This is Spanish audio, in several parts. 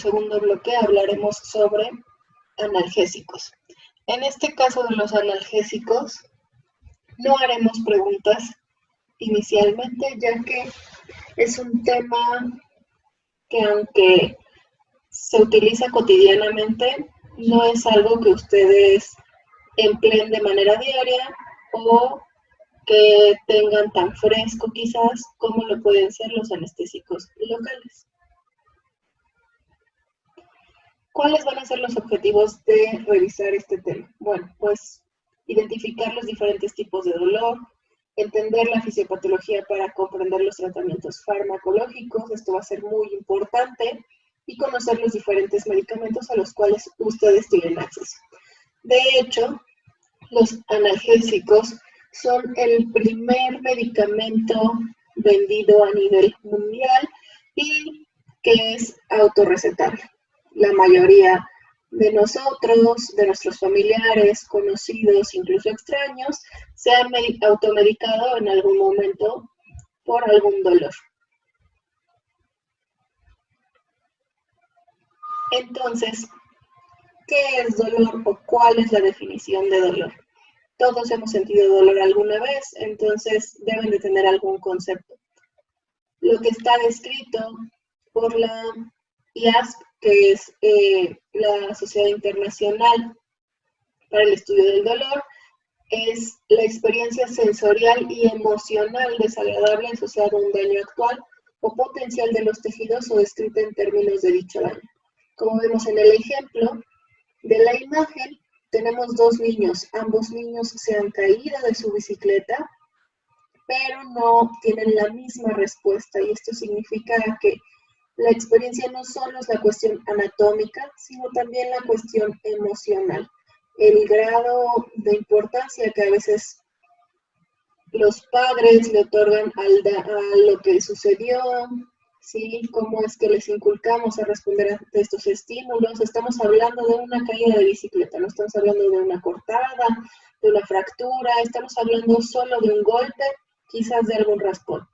segundo bloque hablaremos sobre analgésicos. En este caso de los analgésicos, no haremos preguntas inicialmente, ya que es un tema que aunque se utiliza cotidianamente, no es algo que ustedes empleen de manera diaria o que tengan tan fresco quizás como lo pueden ser los anestésicos locales. ¿Cuáles van a ser los objetivos de revisar este tema? Bueno, pues identificar los diferentes tipos de dolor, entender la fisiopatología para comprender los tratamientos farmacológicos, esto va a ser muy importante, y conocer los diferentes medicamentos a los cuales ustedes tienen acceso. De hecho, los analgésicos son el primer medicamento vendido a nivel mundial y que es autorrecetable. La mayoría de nosotros, de nuestros familiares, conocidos, incluso extraños, se han automedicado en algún momento por algún dolor. Entonces, ¿qué es dolor o cuál es la definición de dolor? Todos hemos sentido dolor alguna vez, entonces deben de tener algún concepto. Lo que está descrito por la IASP, que es la Sociedad Internacional para el Estudio del Dolor, es la experiencia sensorial y emocional desagradable asociada a un daño actual o potencial de los tejidos o descrita en términos de dicho daño. Como vemos en el ejemplo de la imagen, tenemos dos niños. Ambos niños se han caído de su bicicleta, pero no tienen la misma respuesta. Y esto significa que la experiencia no solo es la cuestión anatómica, sino también la cuestión emocional. El grado de importancia que a veces los padres le otorgan a lo que sucedió, ¿sí? Cómo es que les inculcamos a responder ante estos estímulos. Estamos hablando de una caída de bicicleta, no estamos hablando de una cortada, de una fractura, estamos hablando solo de un golpe, quizás de algún raspón,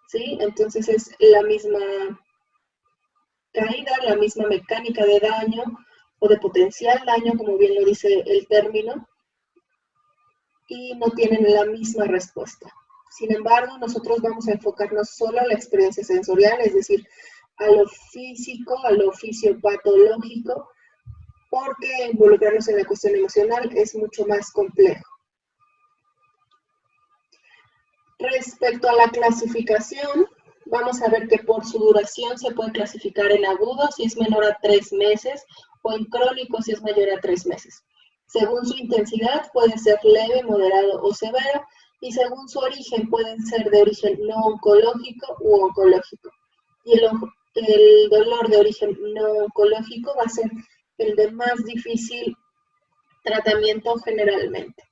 ¿sí? Entonces es la misma caída, la misma mecánica de daño o de potencial daño, como bien lo dice el término, y no tienen la misma respuesta. Sin embargo, nosotros vamos a enfocarnos solo a la experiencia sensorial, es decir, a lo físico, a lo fisiopatológico, porque involucrarnos en la cuestión emocional es mucho más complejo. Respecto a la clasificación, vamos a ver que por su duración se puede clasificar en agudo si es menor a 3 meses o en crónico si es mayor a 3 meses. Según su intensidad puede ser leve, moderado o severo, y según su origen pueden ser de origen no oncológico u oncológico. Y el dolor de origen no oncológico va a ser el de más difícil tratamiento generalmente.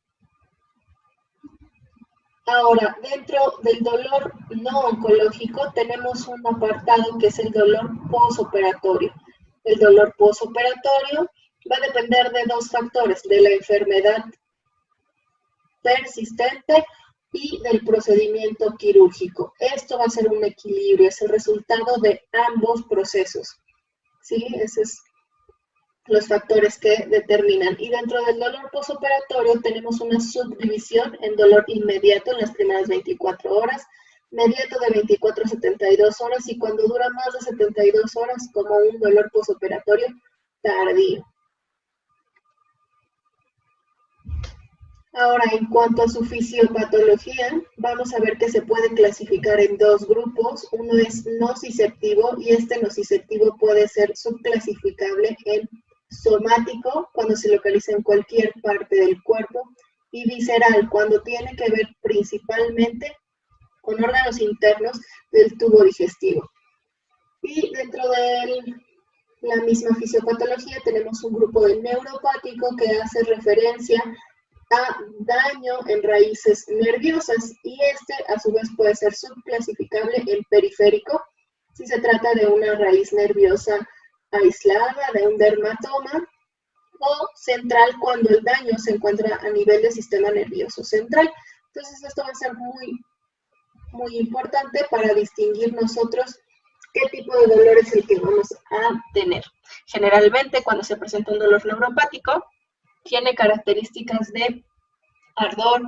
Ahora, dentro del dolor no oncológico tenemos un apartado que es el dolor posoperatorio. El dolor posoperatorio va a depender de dos factores, de la enfermedad persistente y del procedimiento quirúrgico. Esto va a ser un equilibrio, es el resultado de ambos procesos, ¿sí? Esos son los factores que determinan. Y dentro del dolor posoperatorio tenemos una subdivisión en dolor inmediato en las primeras 24 horas, mediato de 24 a 72 horas y cuando dura más de 72 horas como un dolor posoperatorio tardío. Ahora, en cuanto a su fisiopatología, vamos a ver que se puede clasificar en dos grupos. Uno es nociceptivo y este nociceptivo puede ser subclasificable en somático, cuando se localiza en cualquier parte del cuerpo, y visceral, cuando tiene que ver principalmente con órganos internos del tubo digestivo. Y dentro de la misma fisiopatología tenemos un grupo de neuropático que hace referencia a daño en raíces nerviosas y este a su vez puede ser subclasificable en periférico si se trata de una raíz nerviosa aislada, de un dermatoma, o central cuando el daño se encuentra a nivel del sistema nervioso central. Entonces esto va a ser muy importante para distinguir nosotros qué tipo de dolor es el que vamos a tener. Generalmente, cuando se presenta un dolor neuropático, tiene características de ardor,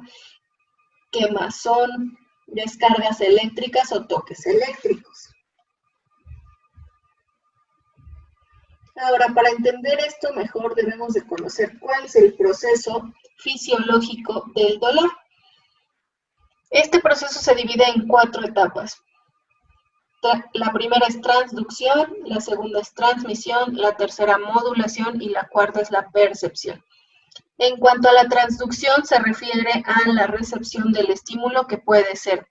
quemazón, descargas eléctricas o toques eléctricos. Ahora, para entender esto mejor, debemos de conocer cuál es el proceso fisiológico del dolor. Este proceso se divide en 4 etapas. La primera es transducción, la segunda es transmisión, la tercera modulación y la cuarta es la percepción. En cuanto a la transducción, se refiere a la recepción del estímulo, que puede ser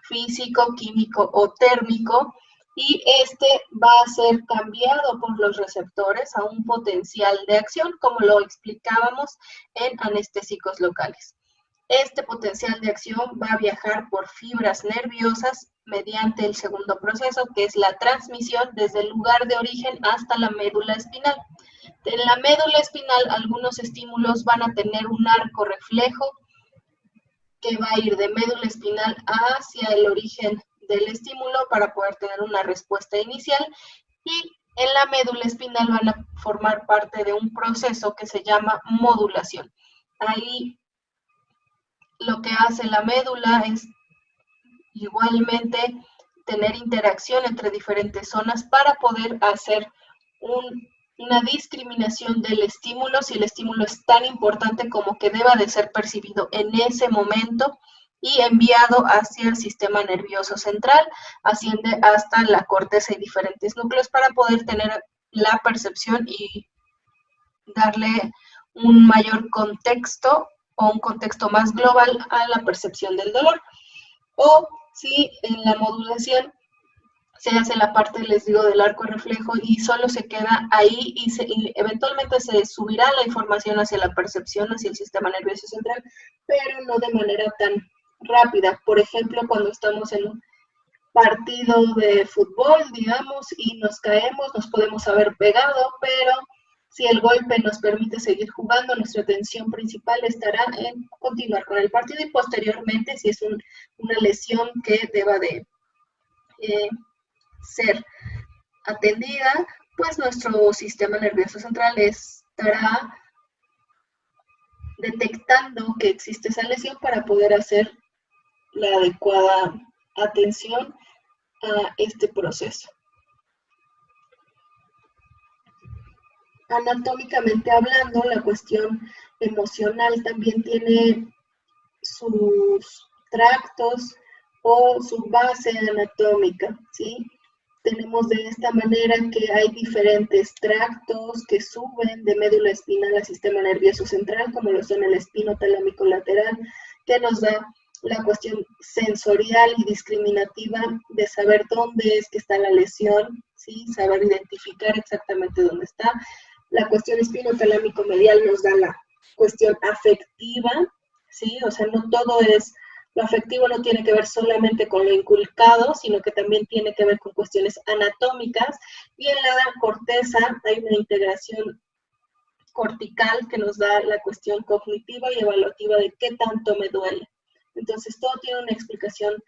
físico, químico o térmico, y este va a ser cambiado por los receptores a un potencial de acción, como lo explicábamos en anestésicos locales. Este potencial de acción va a viajar por fibras nerviosas mediante el segundo proceso, que es la transmisión desde el lugar de origen hasta la médula espinal. En la médula espinal, algunos estímulos van a tener un arco reflejo que va a ir de médula espinal hacia el origen del estímulo para poder tener una respuesta inicial, y en la médula espinal van a formar parte de un proceso que se llama modulación. Ahí lo que hace la médula es igualmente tener interacción entre diferentes zonas para poder hacer una discriminación del estímulo, si el estímulo es tan importante como que deba de ser percibido en ese momento y enviado hacia el sistema nervioso central, asciende hasta la corteza y diferentes núcleos para poder tener la percepción y darle un mayor contexto o un contexto más global a la percepción del dolor. O si en la modulación se hace la parte, les digo, del arco reflejo y solo se queda ahí y eventualmente se subirá la información hacia la percepción, hacia el sistema nervioso central, pero no de manera tan rápida. Por ejemplo, cuando estamos en un partido de fútbol, digamos, y nos caemos, nos podemos haber pegado, pero si el golpe nos permite seguir jugando, nuestra atención principal estará en continuar con el partido y posteriormente, si es una lesión que deba de ser atendida, pues nuestro sistema nervioso central estará detectando que existe esa lesión para poder hacer la adecuada atención a este proceso. Anatómicamente hablando, la cuestión emocional también tiene sus tractos o su base anatómica, ¿sí? Tenemos de esta manera que hay diferentes tractos que suben de médula espinal al sistema nervioso central, como lo son el espino talámico lateral, que nos da la cuestión sensorial y discriminativa de saber dónde es que está la lesión, ¿sí? Saber identificar exactamente dónde está. La cuestión espino talámico medial nos da la cuestión afectiva, ¿sí? O sea, no todo es... Lo afectivo no tiene que ver solamente con lo inculcado, sino que también tiene que ver con cuestiones anatómicas. Y en la corteza hay una integración cortical que nos da la cuestión cognitiva y evaluativa de qué tanto me duele. Entonces, todo tiene una explicación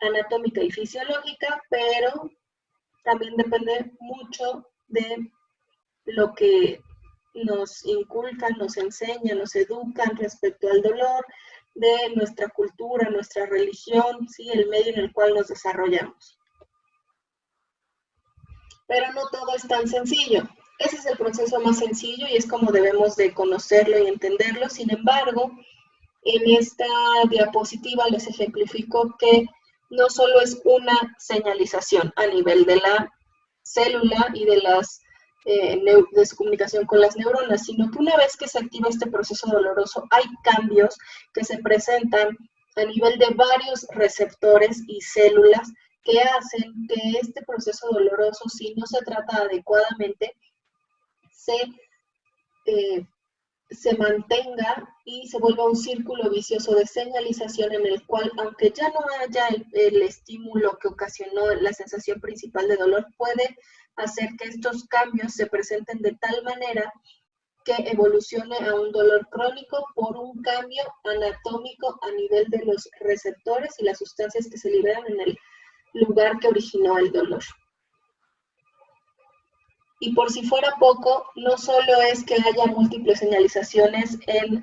anatómica y fisiológica, pero también depende mucho de lo que nos inculcan, nos enseñan, nos educan respecto al dolor, de nuestra cultura, nuestra religión, ¿sí? El medio en el cual nos desarrollamos. Pero no todo es tan sencillo. Ese es el proceso más sencillo y es como debemos de conocerlo y entenderlo. Sin embargo, en esta diapositiva les ejemplifico que no solo es una señalización a nivel de la célula y de su comunicación con las neuronas, sino que una vez que se activa este proceso doloroso, hay cambios que se presentan a nivel de varios receptores y células que hacen que este proceso doloroso, si no se trata adecuadamente, se mantenga y se vuelva un círculo vicioso de señalización en el cual, aunque ya no haya el estímulo que ocasionó la sensación principal de dolor, puede hacer que estos cambios se presenten de tal manera que evolucione a un dolor crónico por un cambio anatómico a nivel de los receptores y las sustancias que se liberan en el lugar que originó el dolor. Y por si fuera poco, no solo es que haya múltiples señalizaciones en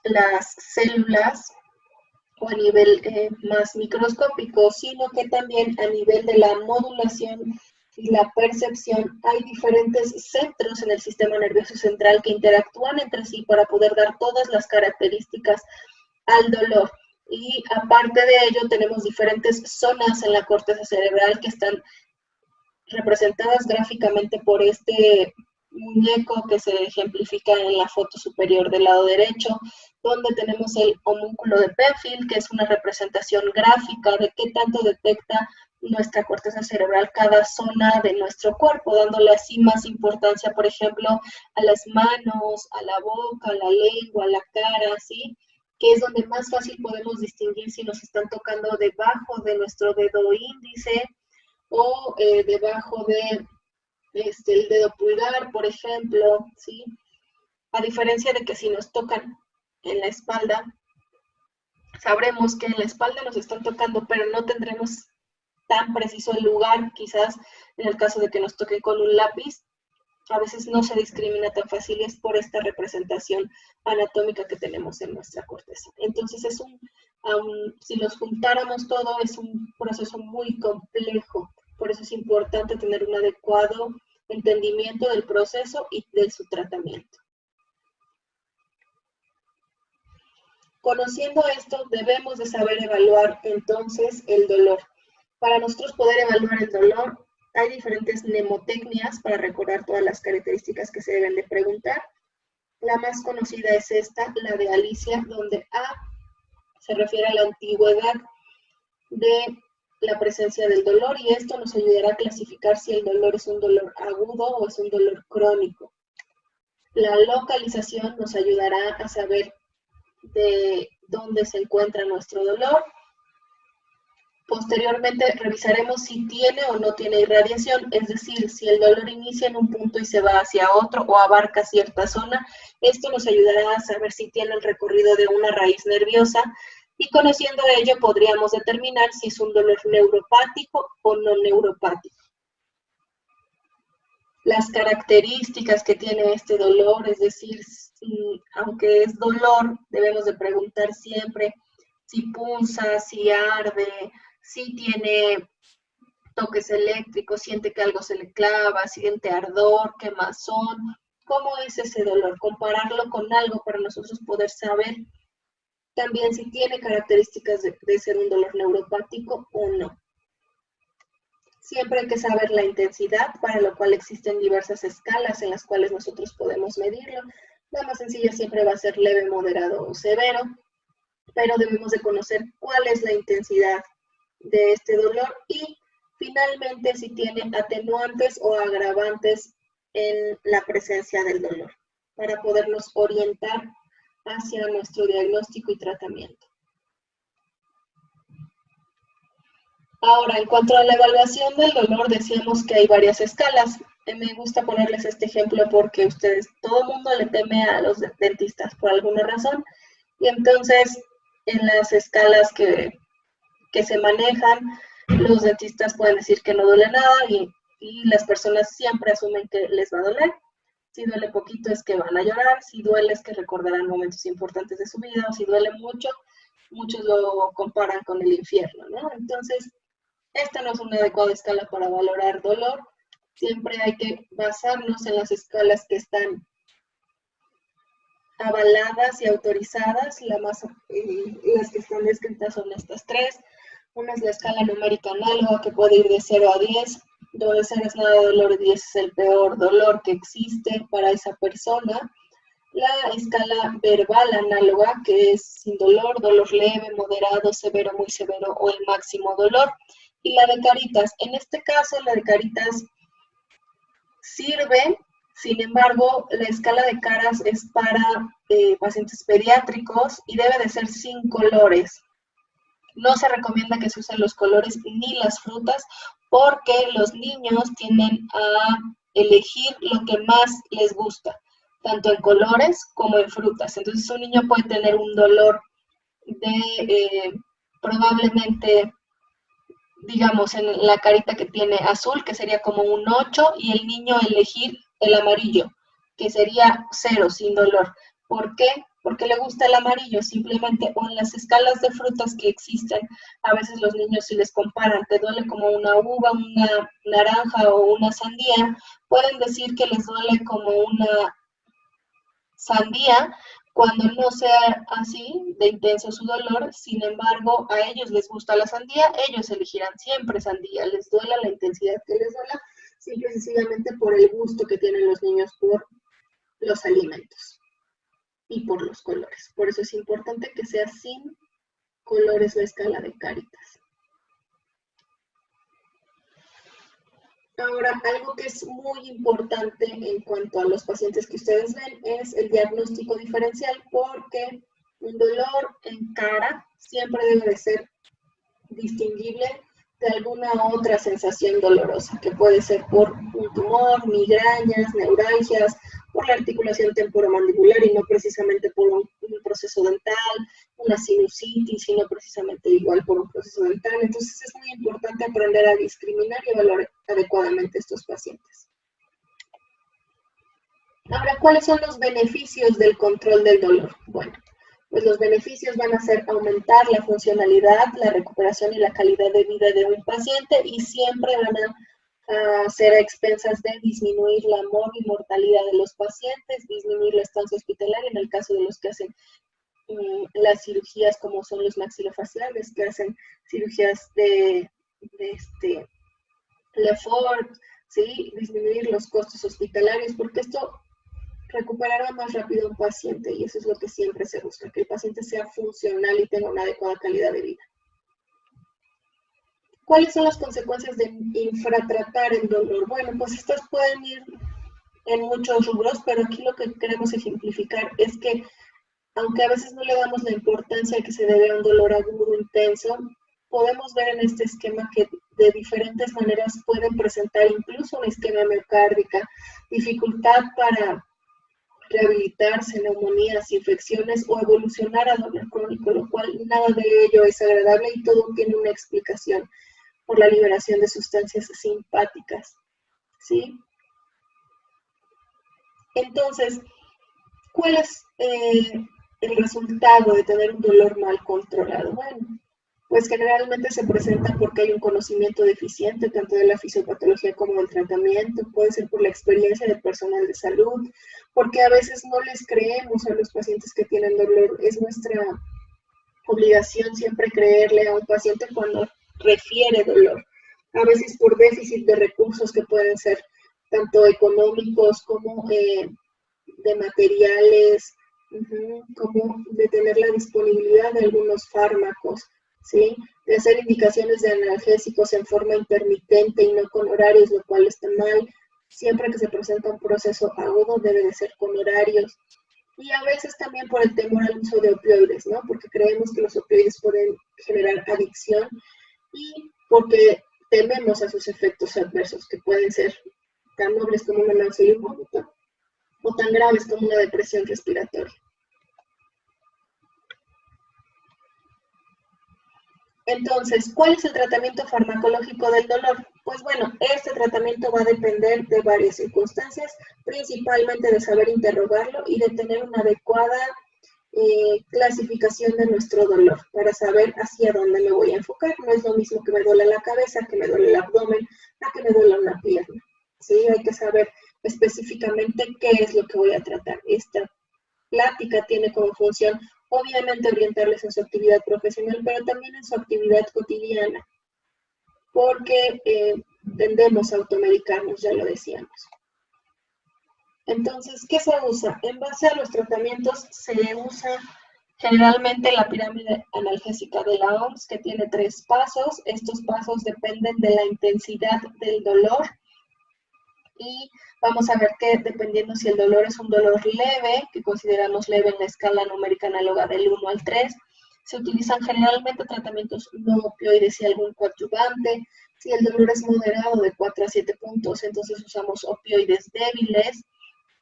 las células o a nivel más microscópico, sino que también a nivel de la modulación y la percepción hay diferentes centros en el sistema nervioso central que interactúan entre sí para poder dar todas las características al dolor. Y aparte de ello, tenemos diferentes zonas en la corteza cerebral que están representadas gráficamente por este muñeco que se ejemplifica en la foto superior del lado derecho, donde tenemos el homúnculo de Penfield, que es una representación gráfica de qué tanto detecta nuestra corteza cerebral cada zona de nuestro cuerpo, dándole así más importancia, por ejemplo, a las manos, a la boca, a la lengua, a la cara, ¿sí? Que es donde más fácil podemos distinguir si nos están tocando debajo de nuestro dedo índice o debajo de el dedo pulgar, por ejemplo, ¿sí? A diferencia de que si nos tocan en la espalda, sabremos que en la espalda nos están tocando, pero no tendremos tan preciso el lugar, quizás en el caso de que nos toquen con un lápiz, a veces no se discrimina tan fácil, es por esta representación anatómica que tenemos en nuestra corteza. Entonces es si los juntáramos todo, es un proceso muy complejo. Por eso es importante tener un adecuado entendimiento del proceso y de su tratamiento. Conociendo esto, debemos de saber evaluar entonces el dolor. Para nosotros poder evaluar el dolor, hay diferentes mnemotecnias para recordar todas las características que se deben de preguntar. La más conocida es esta, la de Alicia, donde A se refiere a la antigüedad de la presencia del dolor y esto nos ayudará a clasificar si el dolor es un dolor agudo o es un dolor crónico. La localización nos ayudará a saber de dónde se encuentra nuestro dolor. Posteriormente revisaremos si tiene o no tiene irradiación, es decir, si el dolor inicia en un punto y se va hacia otro o abarca cierta zona. Esto nos ayudará a saber si tiene el recorrido de una raíz nerviosa y conociendo ello podríamos determinar si es un dolor neuropático o no neuropático. Las características que tiene este dolor, es decir, aunque es dolor, debemos de preguntar siempre si punza, si arde, si tiene toques eléctricos, siente que algo se le clava, siente ardor, quemazón. ¿Cómo es ese dolor? Compararlo con algo para nosotros poder saber también si tiene características de ser un dolor neuropático o no. Siempre hay que saber la intensidad, para lo cual existen diversas escalas en las cuales nosotros podemos medirlo. La más sencilla siempre va a ser leve, moderado o severo, pero debemos de conocer cuál es la intensidad de este dolor y finalmente si tiene atenuantes o agravantes en la presencia del dolor, para podernos orientar hacia nuestro diagnóstico y tratamiento. Ahora, en cuanto a la evaluación del dolor, decíamos que hay varias escalas. Me gusta ponerles este ejemplo porque todo el mundo le teme a los dentistas por alguna razón. Y entonces, en las escalas que se manejan, los dentistas pueden decir que no duele nada y las personas siempre asumen que les va a doler. Si duele poquito es que van a llorar, si duele es que recordarán momentos importantes de su vida, o si duele mucho, muchos lo comparan con el infierno, ¿no? Entonces, esta no es una adecuada escala para valorar dolor. Siempre hay que basarnos en las escalas que están avaladas y autorizadas. Las que están descritas son estas tres. Una es la escala numérica análoga, que puede ir de 0 a 10, donde 0 es nada de dolor y 10 es el peor dolor que existe para esa persona. La escala verbal análoga, que es sin dolor, dolor leve, moderado, severo, muy severo o el máximo dolor. Y la de Caritas. En este caso, la de Caritas sirve, sin embargo, la escala de caras es para pacientes pediátricos y debe de ser sin colores. No se recomienda que se usen los colores ni las frutas porque los niños tienden a elegir lo que más les gusta, tanto en colores como en frutas. Entonces un niño puede tener un dolor probablemente digamos, en la carita que tiene azul, que sería como un 8, y el niño elegir el amarillo, que sería 0, sin dolor. ¿Por qué? Porque le gusta el amarillo, simplemente, o en las escalas de frutas que existen, a veces los niños si les comparan, te duele como una uva, una naranja o una sandía, pueden decir que les duele como una sandía, cuando no sea así de intenso su dolor. Sin embargo, a ellos les gusta la sandía, ellos elegirán siempre sandía, les duela la intensidad que les duela, simple y sencillamente por el gusto que tienen los niños por los alimentos y por los colores. Por eso es importante que sea sin colores la escala de Cáritas. Ahora, algo que es muy importante en cuanto a los pacientes que ustedes ven es el diagnóstico diferencial, porque un dolor en cara siempre debe de ser distinguible de alguna otra sensación dolorosa, que puede ser por un tumor, migrañas, neuralgias, por la articulación temporomandibular y no precisamente por un proceso dental, una sinusitis y no precisamente igual por un proceso dental. Entonces es muy importante aprender a discriminar y evaluar adecuadamente a estos pacientes. Ahora, ¿cuáles son los beneficios del control del dolor? Bueno, pues los beneficios van a ser aumentar la funcionalidad, la recuperación y la calidad de vida de un paciente, y siempre van a ser a expensas de disminuir la mortalidad de los pacientes, disminuir la estancia hospitalaria en el caso de los que hacen las cirugías como son los maxilofaciales, que hacen cirugías de Lefort, ¿sí? Disminuir los costos hospitalarios, porque esto recuperará más rápido a un paciente, y eso es lo que siempre se busca, que el paciente sea funcional y tenga una adecuada calidad de vida. ¿Cuáles son las consecuencias de infratratar el dolor? Bueno, pues estas pueden ir en muchos rubros, pero aquí lo que queremos ejemplificar es que, aunque a veces no le damos la importancia que se debe a un dolor agudo intenso, podemos ver en este esquema que de diferentes maneras pueden presentar incluso una isquemia miocárdica, dificultad para rehabilitarse, neumonías, infecciones o evolucionar a dolor crónico, lo cual nada de ello es agradable y todo tiene una explicación por la liberación de sustancias simpáticas, ¿sí? Entonces, ¿cuál es el resultado de tener un dolor mal controlado? Bueno, pues generalmente se presenta porque hay un conocimiento deficiente tanto de la fisiopatología como del tratamiento, puede ser por la experiencia del personal de salud, porque a veces no les creemos a los pacientes que tienen dolor. Es nuestra obligación siempre creerle a un paciente cuando refiere dolor, a veces por déficit de recursos que pueden ser tanto económicos como de materiales, como de tener la disponibilidad de algunos fármacos, ¿sí? De hacer indicaciones de analgésicos en forma intermitente y no con horarios, lo cual está mal. Siempre que se presenta un proceso agudo debe de ser con horarios. Y a veces también por el temor al uso de opioides, ¿no? Porque creemos que los opioides pueden generar adicción y porque tememos a sus efectos adversos, que pueden ser tan nobles como una náusea y un vómito, o tan graves como una depresión respiratoria. Entonces, ¿cuál es el tratamiento farmacológico del dolor? Pues bueno, este tratamiento va a depender de varias circunstancias, principalmente de saber interrogarlo y de tener una adecuada clasificación de nuestro dolor para saber hacia dónde me voy a enfocar. No es lo mismo que me duele la cabeza, que me duele el abdomen, a que me duele una pierna. ¿Sí? Hay que saber específicamente qué es lo que voy a tratar. Esta plática tiene como función, obviamente, orientarles en su actividad profesional, pero también en su actividad cotidiana, porque tendemos a automedicarnos, ya lo decíamos. Entonces, ¿qué se usa? En base a los tratamientos se usa generalmente la pirámide analgésica de la OMS, que tiene 3 pasos. Estos pasos dependen de la intensidad del dolor y vamos a ver que dependiendo si el dolor es un dolor leve, que consideramos leve en la escala numérica análoga del 1 al 3, se utilizan generalmente tratamientos no opioides y algún coadyuvante. Si el dolor es moderado de 4 a 7 puntos, entonces usamos opioides débiles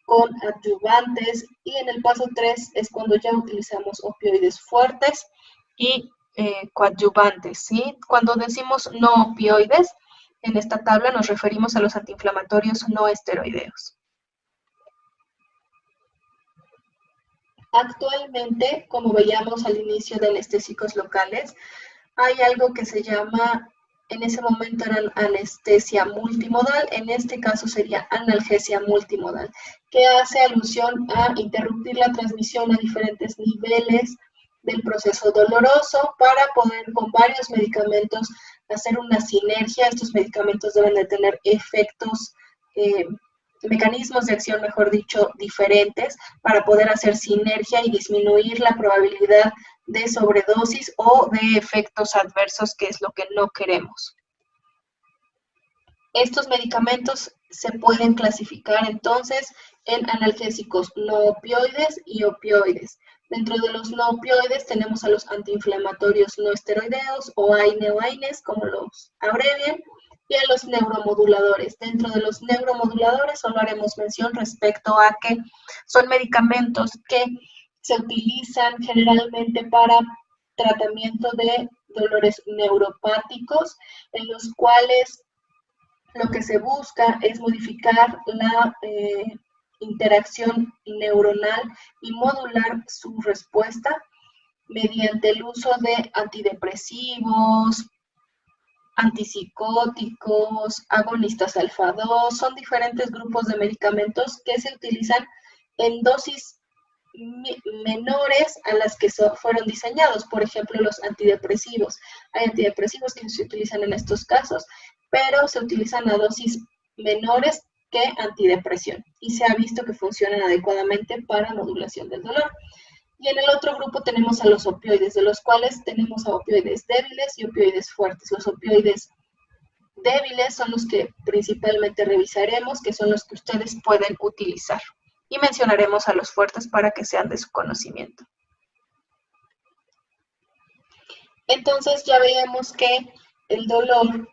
con adyuvantes, y en el paso 3 es cuando ya utilizamos opioides fuertes y coadyuvantes, ¿sí? Cuando decimos no opioides, en esta tabla nos referimos a los antiinflamatorios no esteroideos. Actualmente, como veíamos al inicio de anestésicos locales, hay algo que se llama, en ese momento era anestesia multimodal, en este caso sería analgesia multimodal, que hace alusión a interrumpir la transmisión a diferentes niveles del proceso doloroso para poder con varios medicamentos hacer una sinergia. Estos medicamentos deben de tener efectos, mecanismos de acción, mejor dicho, diferentes para poder hacer sinergia y disminuir la probabilidad de sobredosis o de efectos adversos, que es lo que no queremos. Estos medicamentos se pueden clasificar entonces en analgésicos no opioides y opioides. Dentro de los no opioides tenemos a los antiinflamatorios no esteroideos o AINE o AINES, como los abrevian, y a los neuromoduladores. Dentro de los neuromoduladores solo haremos mención respecto a que son medicamentos que se utilizan generalmente para tratamiento de dolores neuropáticos, en los cuales lo que se busca es modificar la interacción neuronal y modular su respuesta mediante el uso de antidepresivos, antipsicóticos, agonistas alfa-2. Son diferentes grupos de medicamentos que se utilizan en dosis menores a las que fueron diseñados. Por ejemplo, los antidepresivos. Hay antidepresivos que se utilizan en estos casos, pero se utilizan a dosis menores que antidepresión y se ha visto que funcionan adecuadamente para modulación del dolor. Y en el otro grupo tenemos a los opioides, de los cuales tenemos a opioides débiles y opioides fuertes. Los opioides débiles son los que principalmente revisaremos, que son los que ustedes pueden utilizar. Y mencionaremos a los fuertes para que sean de su conocimiento. Entonces ya veíamos que el dolor,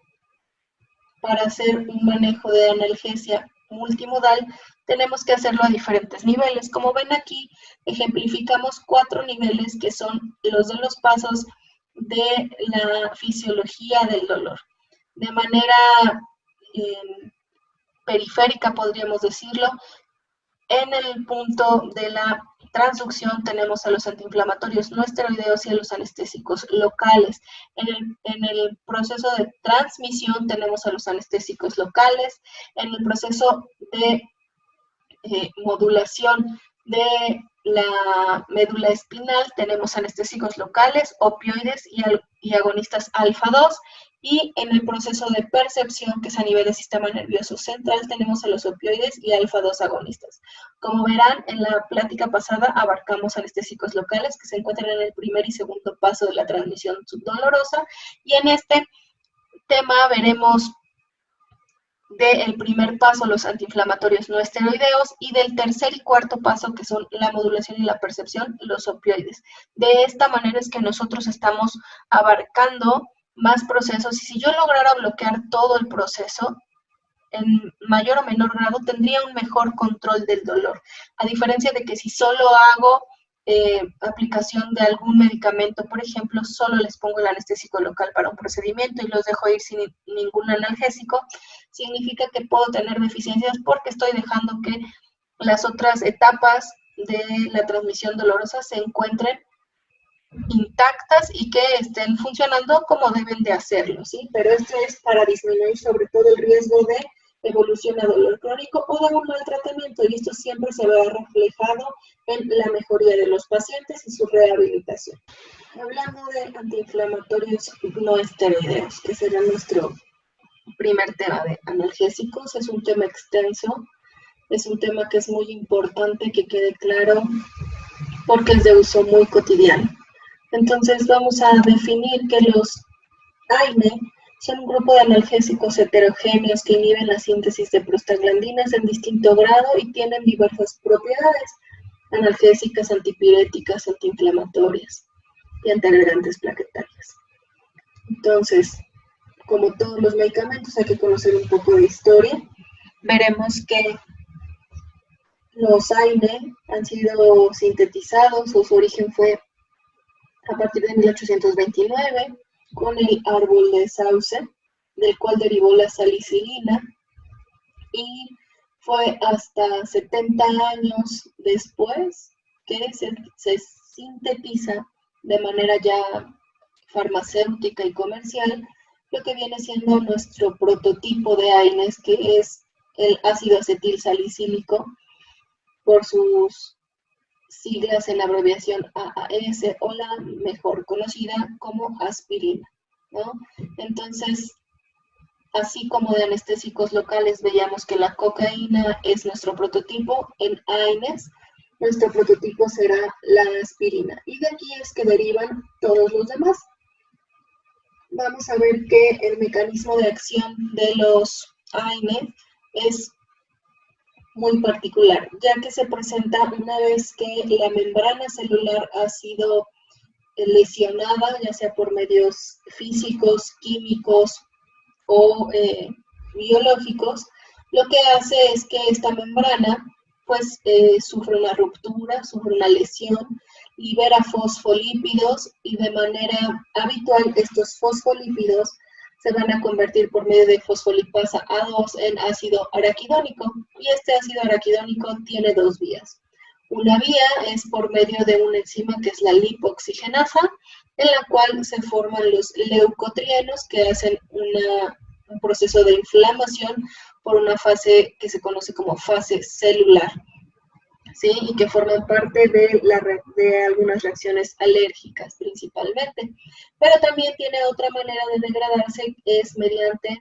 para hacer un manejo de analgesia multimodal, tenemos que hacerlo a diferentes niveles. Como ven aquí, ejemplificamos 4 niveles que son los de los pasos de la fisiología del dolor. De manera periférica, podríamos decirlo, en el punto de la transducción tenemos a los antiinflamatorios no esteroideos y a los anestésicos locales. En el proceso de transmisión tenemos a los anestésicos locales. En el proceso de modulación de la médula espinal tenemos anestésicos locales, opioides y agonistas alfa-2. Y en el proceso de percepción, que es a nivel del sistema nervioso central, tenemos a los opioides y alfa-2 agonistas. Como verán, en la plática pasada abarcamos anestésicos locales que se encuentran en el primer y segundo paso de la transmisión subdolorosa. Y en este tema veremos del primer paso los antiinflamatorios no esteroideos y del tercer y cuarto paso, que son la modulación y la percepción, los opioides. De esta manera es que nosotros estamos abarcando más procesos, y si yo lograra bloquear todo el proceso, en mayor o menor grado, tendría un mejor control del dolor. A diferencia de que si solo hago aplicación de algún medicamento, por ejemplo, solo les pongo el anestésico local para un procedimiento y los dejo ir sin ningún analgésico, significa que puedo tener deficiencias porque estoy dejando que las otras etapas de la transmisión dolorosa se encuentren intactas y que estén funcionando como deben de hacerlo, ¿sí? Pero esto es para disminuir sobre todo el riesgo de evolución a dolor crónico o de un mal tratamiento, y esto siempre se verá reflejado en la mejoría de los pacientes y su rehabilitación. Hablando de antiinflamatorios no esteroideos, que será nuestro primer tema de analgésicos, es un tema extenso, es un tema que es muy importante que quede claro porque es de uso muy cotidiano. Entonces vamos a definir que los AINE son un grupo de analgésicos heterogéneos que inhiben la síntesis de prostaglandinas en distinto grado y tienen diversas propiedades analgésicas, antipiréticas, antiinflamatorias y antiagregantes plaquetarias. Entonces, como todos los medicamentos, hay que conocer un poco de historia. Veremos que los AINE han sido sintetizados o su origen fue a partir de 1829 con el árbol de sauce, del cual derivó la salicilina, y fue hasta 70 años después que se sintetiza de manera ya farmacéutica y comercial lo que viene siendo nuestro prototipo de AINES, que es el ácido acetil salicílico, por sus siglas en abreviación AAS, o la mejor conocida como aspirina, ¿no? Entonces, así como de anestésicos locales veíamos que la cocaína es nuestro prototipo, en AINES nuestro prototipo será la aspirina. Y de aquí es que derivan todos los demás. Vamos a ver que el mecanismo de acción de los AINES es muy particular, ya que se presenta una vez que la membrana celular ha sido lesionada, ya sea por medios físicos, químicos o biológicos. Lo que hace es que esta membrana pues sufre una ruptura, sufre una lesión, libera fosfolípidos y de manera habitual estos fosfolípidos se van a convertir por medio de fosfolipasa A2 en ácido araquidónico, y este ácido araquidónico tiene dos vías. Una vía es por medio de una enzima que es la lipoxigenasa, en la cual se forman los leucotrienos que hacen un proceso de inflamación por una fase que se conoce como fase celular, ¿sí? Y que forman parte de algunas reacciones alérgicas principalmente. Pero también tiene otra manera de degradarse, es mediante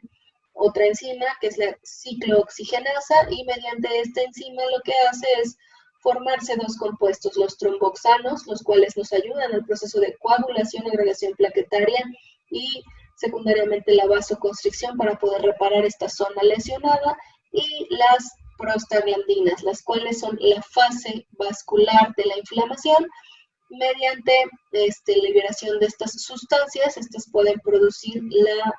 otra enzima, que es la ciclooxigenasa, y mediante esta enzima lo que hace es formarse dos compuestos, los tromboxanos, los cuales nos ayudan al proceso de coagulación, agregación plaquetaria y secundariamente la vasoconstricción para poder reparar esta zona lesionada, y las prostaglandinas, las cuales son la fase vascular de la inflamación. Mediante liberación de estas sustancias, estas pueden producir la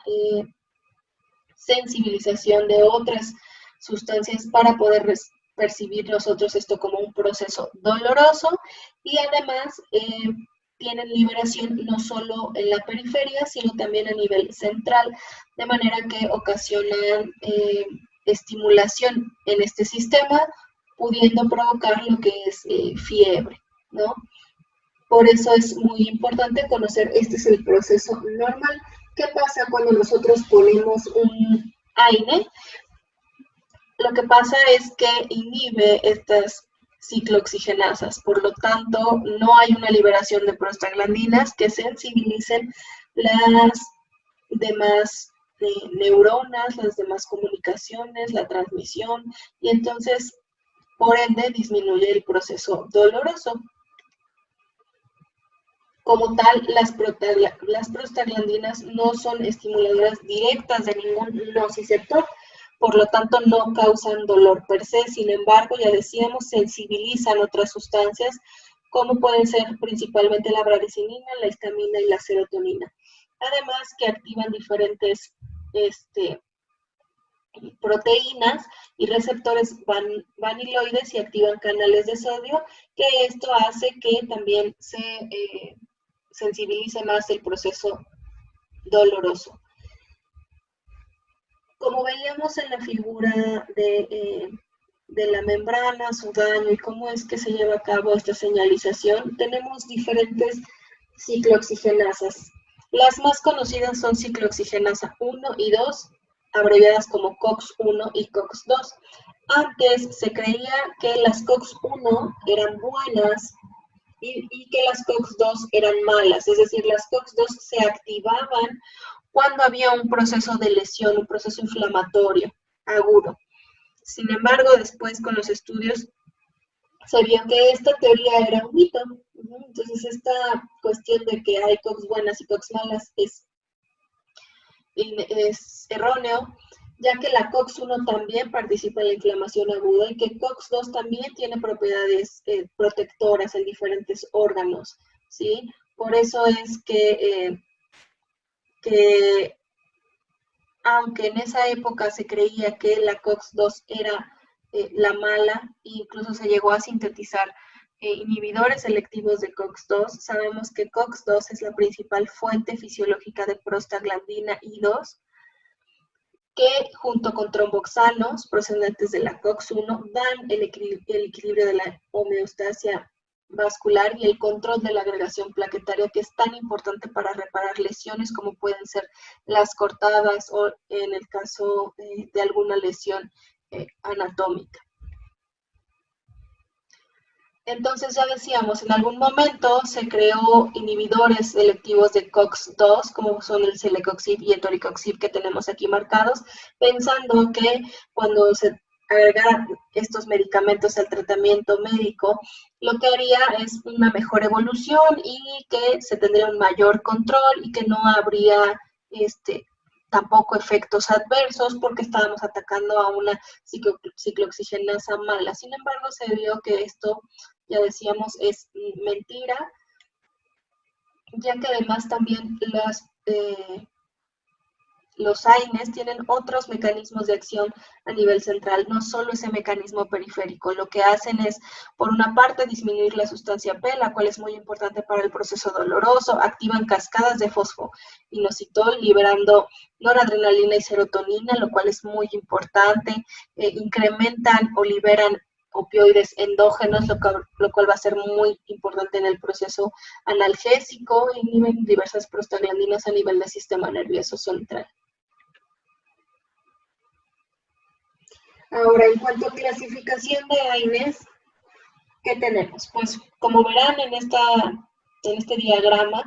sensibilización de otras sustancias para poder percibir nosotros esto como un proceso doloroso, y además tienen liberación no solo en la periferia, sino también a nivel central, de manera que ocasionan estimulación en este sistema, pudiendo provocar lo que es fiebre, ¿no? Por eso es muy importante conocer, este es el proceso normal. ¿Qué pasa cuando nosotros ponemos un AINE? Lo que pasa es que inhibe estas ciclooxigenasas, por lo tanto no hay una liberación de prostaglandinas que sensibilicen las demás neuronas, las demás comunicaciones, la transmisión, y entonces por ende disminuye el proceso doloroso. Como tal, las prostaglandinas no son estimuladoras directas de ningún nociceptor, por lo tanto no causan dolor per se. Sin embargo, ya decíamos, sensibilizan otras sustancias, como pueden ser principalmente la bradicinina, la histamina y la serotonina. Además que activan diferentes proteínas y receptores vaniloides y activan canales de sodio, que esto hace que también se sensibilice más el proceso doloroso. Como veíamos en la figura de la membrana, su daño y cómo es que se lleva a cabo esta señalización, tenemos diferentes ciclooxigenasas. Las más conocidas son ciclooxigenasa 1 y 2, abreviadas como COX-1 y COX-2. Antes se creía que las COX-1 eran buenas y que las COX-2 eran malas, es decir, las COX-2 se activaban cuando había un proceso de lesión, un proceso inflamatorio agudo. Sin embargo, después con los estudios se vio que esta teoría era un mito. Entonces, esta cuestión de que hay COX buenas y COX malas es erróneo, ya que la COX-1 también participa en la inflamación aguda y que COX-2 también tiene propiedades protectoras en diferentes órganos, ¿sí? Por eso es que aunque en esa época se creía que la COX-2 era la mala, incluso se llegó a sintetizar inhibidores selectivos de COX-2. Sabemos que COX-2 es la principal fuente fisiológica de prostaglandina I2, que junto con tromboxanos procedentes de la COX-1 dan el equilibrio de la homeostasia vascular y el control de la agregación plaquetaria, que es tan importante para reparar lesiones como pueden ser las cortadas o en el caso de alguna lesión anatómica. Entonces ya decíamos, en algún momento se creó inhibidores selectivos de COX-2, como son el celecoxib y el toricoxib que tenemos aquí marcados, pensando que cuando se agregan estos medicamentos al tratamiento médico, lo que haría es una mejor evolución y que se tendría un mayor control y que no habría tampoco efectos adversos porque estábamos atacando a una ciclooxigenasa mala. Sin embargo, se vio que esto, ya decíamos, es mentira, ya que además también los AINES tienen otros mecanismos de acción a nivel central, no solo ese mecanismo periférico. Lo que hacen es, por una parte, disminuir la sustancia P, la cual es muy importante para el proceso doloroso, activan cascadas de fosfoinositol, liberando noradrenalina y serotonina, lo cual es muy importante, incrementan o liberan opioides endógenos, lo cual va a ser muy importante en el proceso analgésico, inhiben diversas prostaglandinas a nivel del sistema nervioso central. Ahora, en cuanto a clasificación de AINES, ¿qué tenemos? Pues, como verán en este diagrama,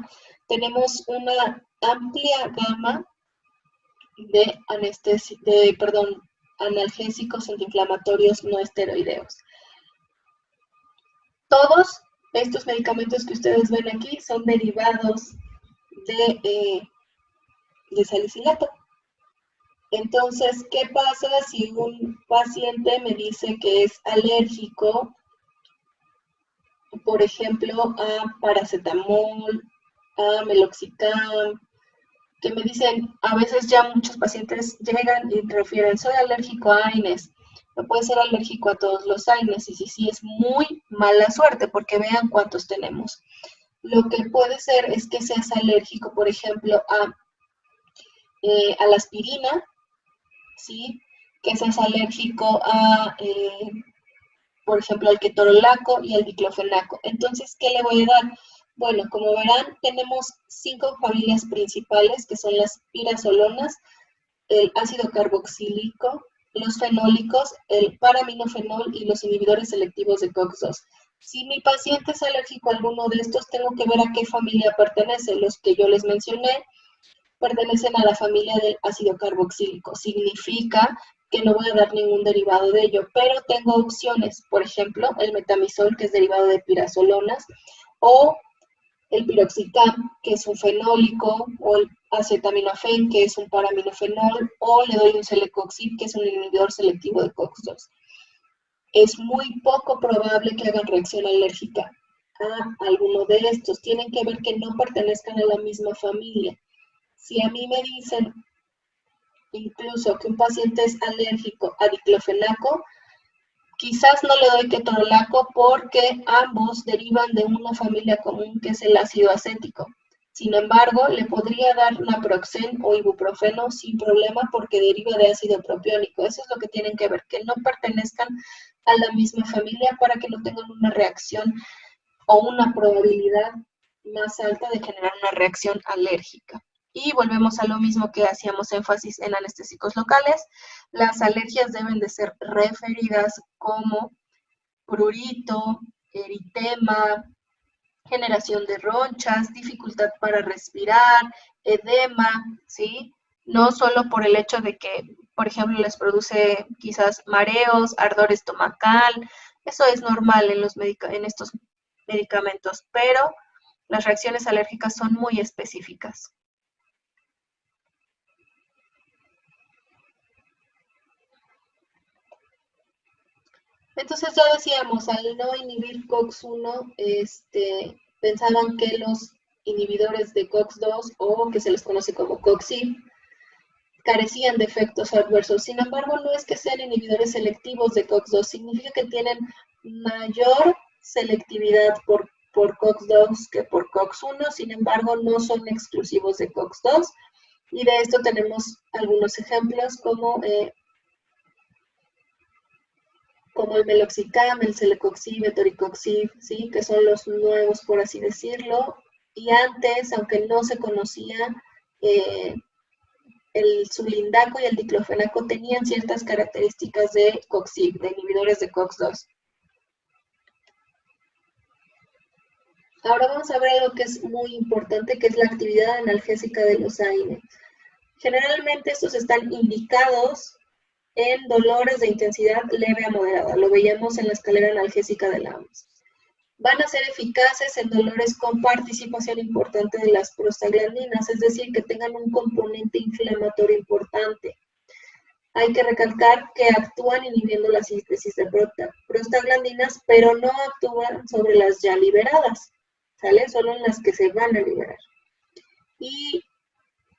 tenemos una amplia gama de analgésicos antiinflamatorios no esteroideos. Todos estos medicamentos que ustedes ven aquí son derivados de salicilato. Entonces, ¿qué pasa si un paciente me dice que es alérgico, por ejemplo, a paracetamol, a meloxicam, que me dicen, a veces ya muchos pacientes llegan y refieren, soy alérgico a AINES, no puede ser alérgico a todos los AINES, y sí es muy mala suerte, porque vean cuántos tenemos. Lo que puede ser es que seas alérgico, por ejemplo, a la aspirina, ¿sí? Que seas alérgico a, por ejemplo, al ketorolaco y al diclofenaco. Entonces, ¿qué le voy a dar? Bueno, como verán, tenemos 5 familias principales, que son las pirazolonas, el ácido carboxílico, los fenólicos, el paraminofenol y los inhibidores selectivos de COX-2. Si mi paciente es alérgico a alguno de estos, tengo que ver a qué familia pertenece. Los que yo les mencioné pertenecen a la familia del ácido carboxílico. Significa que no voy a dar ningún derivado de ello, pero tengo opciones, por ejemplo, el metamizol, que es derivado de pirazolonas, o el piroxicam, que es un fenólico, o el acetaminofén, que es un paraminofenol, o le doy un celecoxib, que es un inhibidor selectivo de COX-2. Es muy poco probable que hagan reacción alérgica a alguno de estos. Tienen que ver que no pertenezcan a la misma familia. Si a mí me dicen incluso que un paciente es alérgico a diclofenaco, quizás no le doy ketorolaco porque ambos derivan de una familia común que es el ácido acético. Sin embargo, le podría dar naproxen o ibuprofeno sin problema porque deriva de ácido propiónico. Eso es lo que tienen que ver, que no pertenezcan a la misma familia para que no tengan una reacción o una probabilidad más alta de generar una reacción alérgica. Y volvemos a lo mismo que hacíamos énfasis en anestésicos locales. Las alergias deben de ser referidas como prurito, eritema, generación de ronchas, dificultad para respirar, edema, ¿sí? No solo por el hecho de que, por ejemplo, les produce quizás mareos, ardor estomacal. Eso es normal en estos medicamentos, pero las reacciones alérgicas son muy específicas. Entonces ya decíamos, al no inhibir COX-1, pensaban que los inhibidores de COX-2, o que se les conoce como COXIB, carecían de efectos adversos. Sin embargo, no es que sean inhibidores selectivos de COX-2, significa que tienen mayor selectividad por COX-2 que por COX-1, sin embargo, no son exclusivos de COX-2. Y de esto tenemos algunos ejemplos como el meloxicam, el celecoxib, etoricoxib, ¿sí? Que son los nuevos, por así decirlo. Y antes, aunque no se conocía, el sulindaco y el diclofenaco tenían ciertas características de COXib, de inhibidores de COX-2. Ahora vamos a ver algo que es muy importante, que es la actividad analgésica de los AINE. Generalmente estos están indicados en dolores de intensidad leve a moderada. Lo veíamos en la escalera analgésica de la OMS. Van a ser eficaces en dolores con participación importante de las prostaglandinas, es decir, que tengan un componente inflamatorio importante. Hay que recalcar que actúan inhibiendo la síntesis de prostaglandinas, pero no actúan sobre las ya liberadas, ¿sale? Solo en las que se van a liberar. Y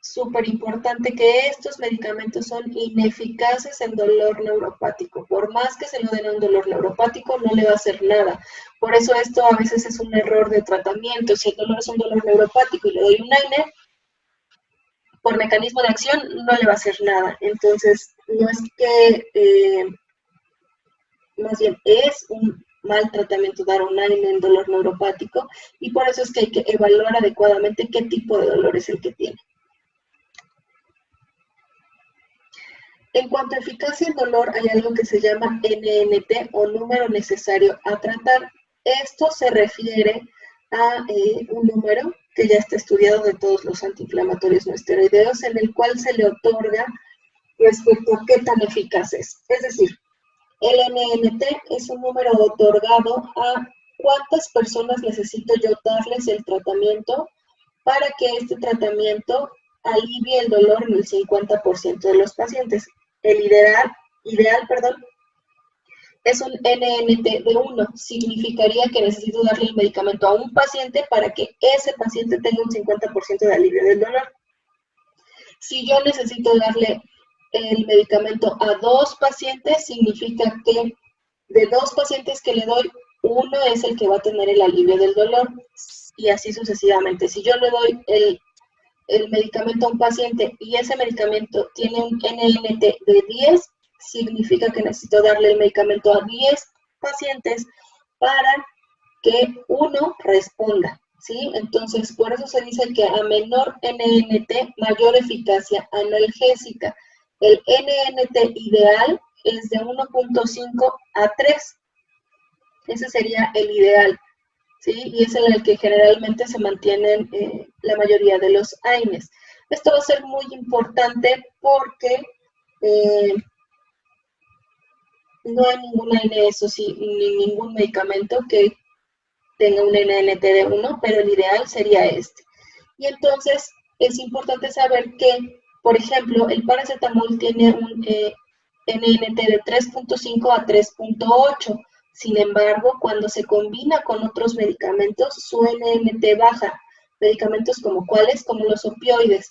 súper importante que estos medicamentos son ineficaces en dolor neuropático. Por más que se lo den a un dolor neuropático, no le va a hacer nada. Por eso esto a veces es un error de tratamiento. Si el dolor es un dolor neuropático y le doy un AINE, por mecanismo de acción no le va a hacer nada. Entonces, no es que, más bien es un mal tratamiento dar un AINE en dolor neuropático, y por eso es que hay que evaluar adecuadamente qué tipo de dolor es el que tiene. En cuanto a eficacia en dolor, hay algo que se llama NNT o número necesario a tratar. Esto se refiere a un número que ya está estudiado de todos los antiinflamatorios no esteroideos, en el cual se le otorga respecto a qué tan eficaz es. Es decir, el NNT es un número otorgado a cuántas personas necesito yo darles el tratamiento para que este tratamiento alivie el dolor en el 50% de los pacientes. El ideal, es un NNT de 1. Significaría que necesito darle el medicamento a un paciente para que ese paciente tenga un 50% de alivio del dolor. Si yo necesito darle el medicamento a 2 pacientes, significa que de 2 pacientes que le doy, uno es el que va a tener el alivio del dolor, y así sucesivamente. Si yo le doy el medicamento a un paciente y ese medicamento tiene un NNT de 10, significa que necesito darle el medicamento a 10 pacientes para que uno responda, ¿sí? Entonces, por eso se dice que a menor NNT, mayor eficacia analgésica. El NNT ideal es de 1.5 a 3. Ese sería el ideal, ¿sí? Y es en el que generalmente se mantienen la mayoría de los AINES. Esto va a ser muy importante porque no hay ningún AINE, eso sí, ni ningún medicamento que tenga un NNT de 1, pero el ideal sería este. Y entonces es importante saber que, por ejemplo, el paracetamol tiene un NNT de 3.5 a 3.8. Sin embargo, cuando se combina con otros medicamentos, su NNT baja. Medicamentos como cuáles, como los opioides,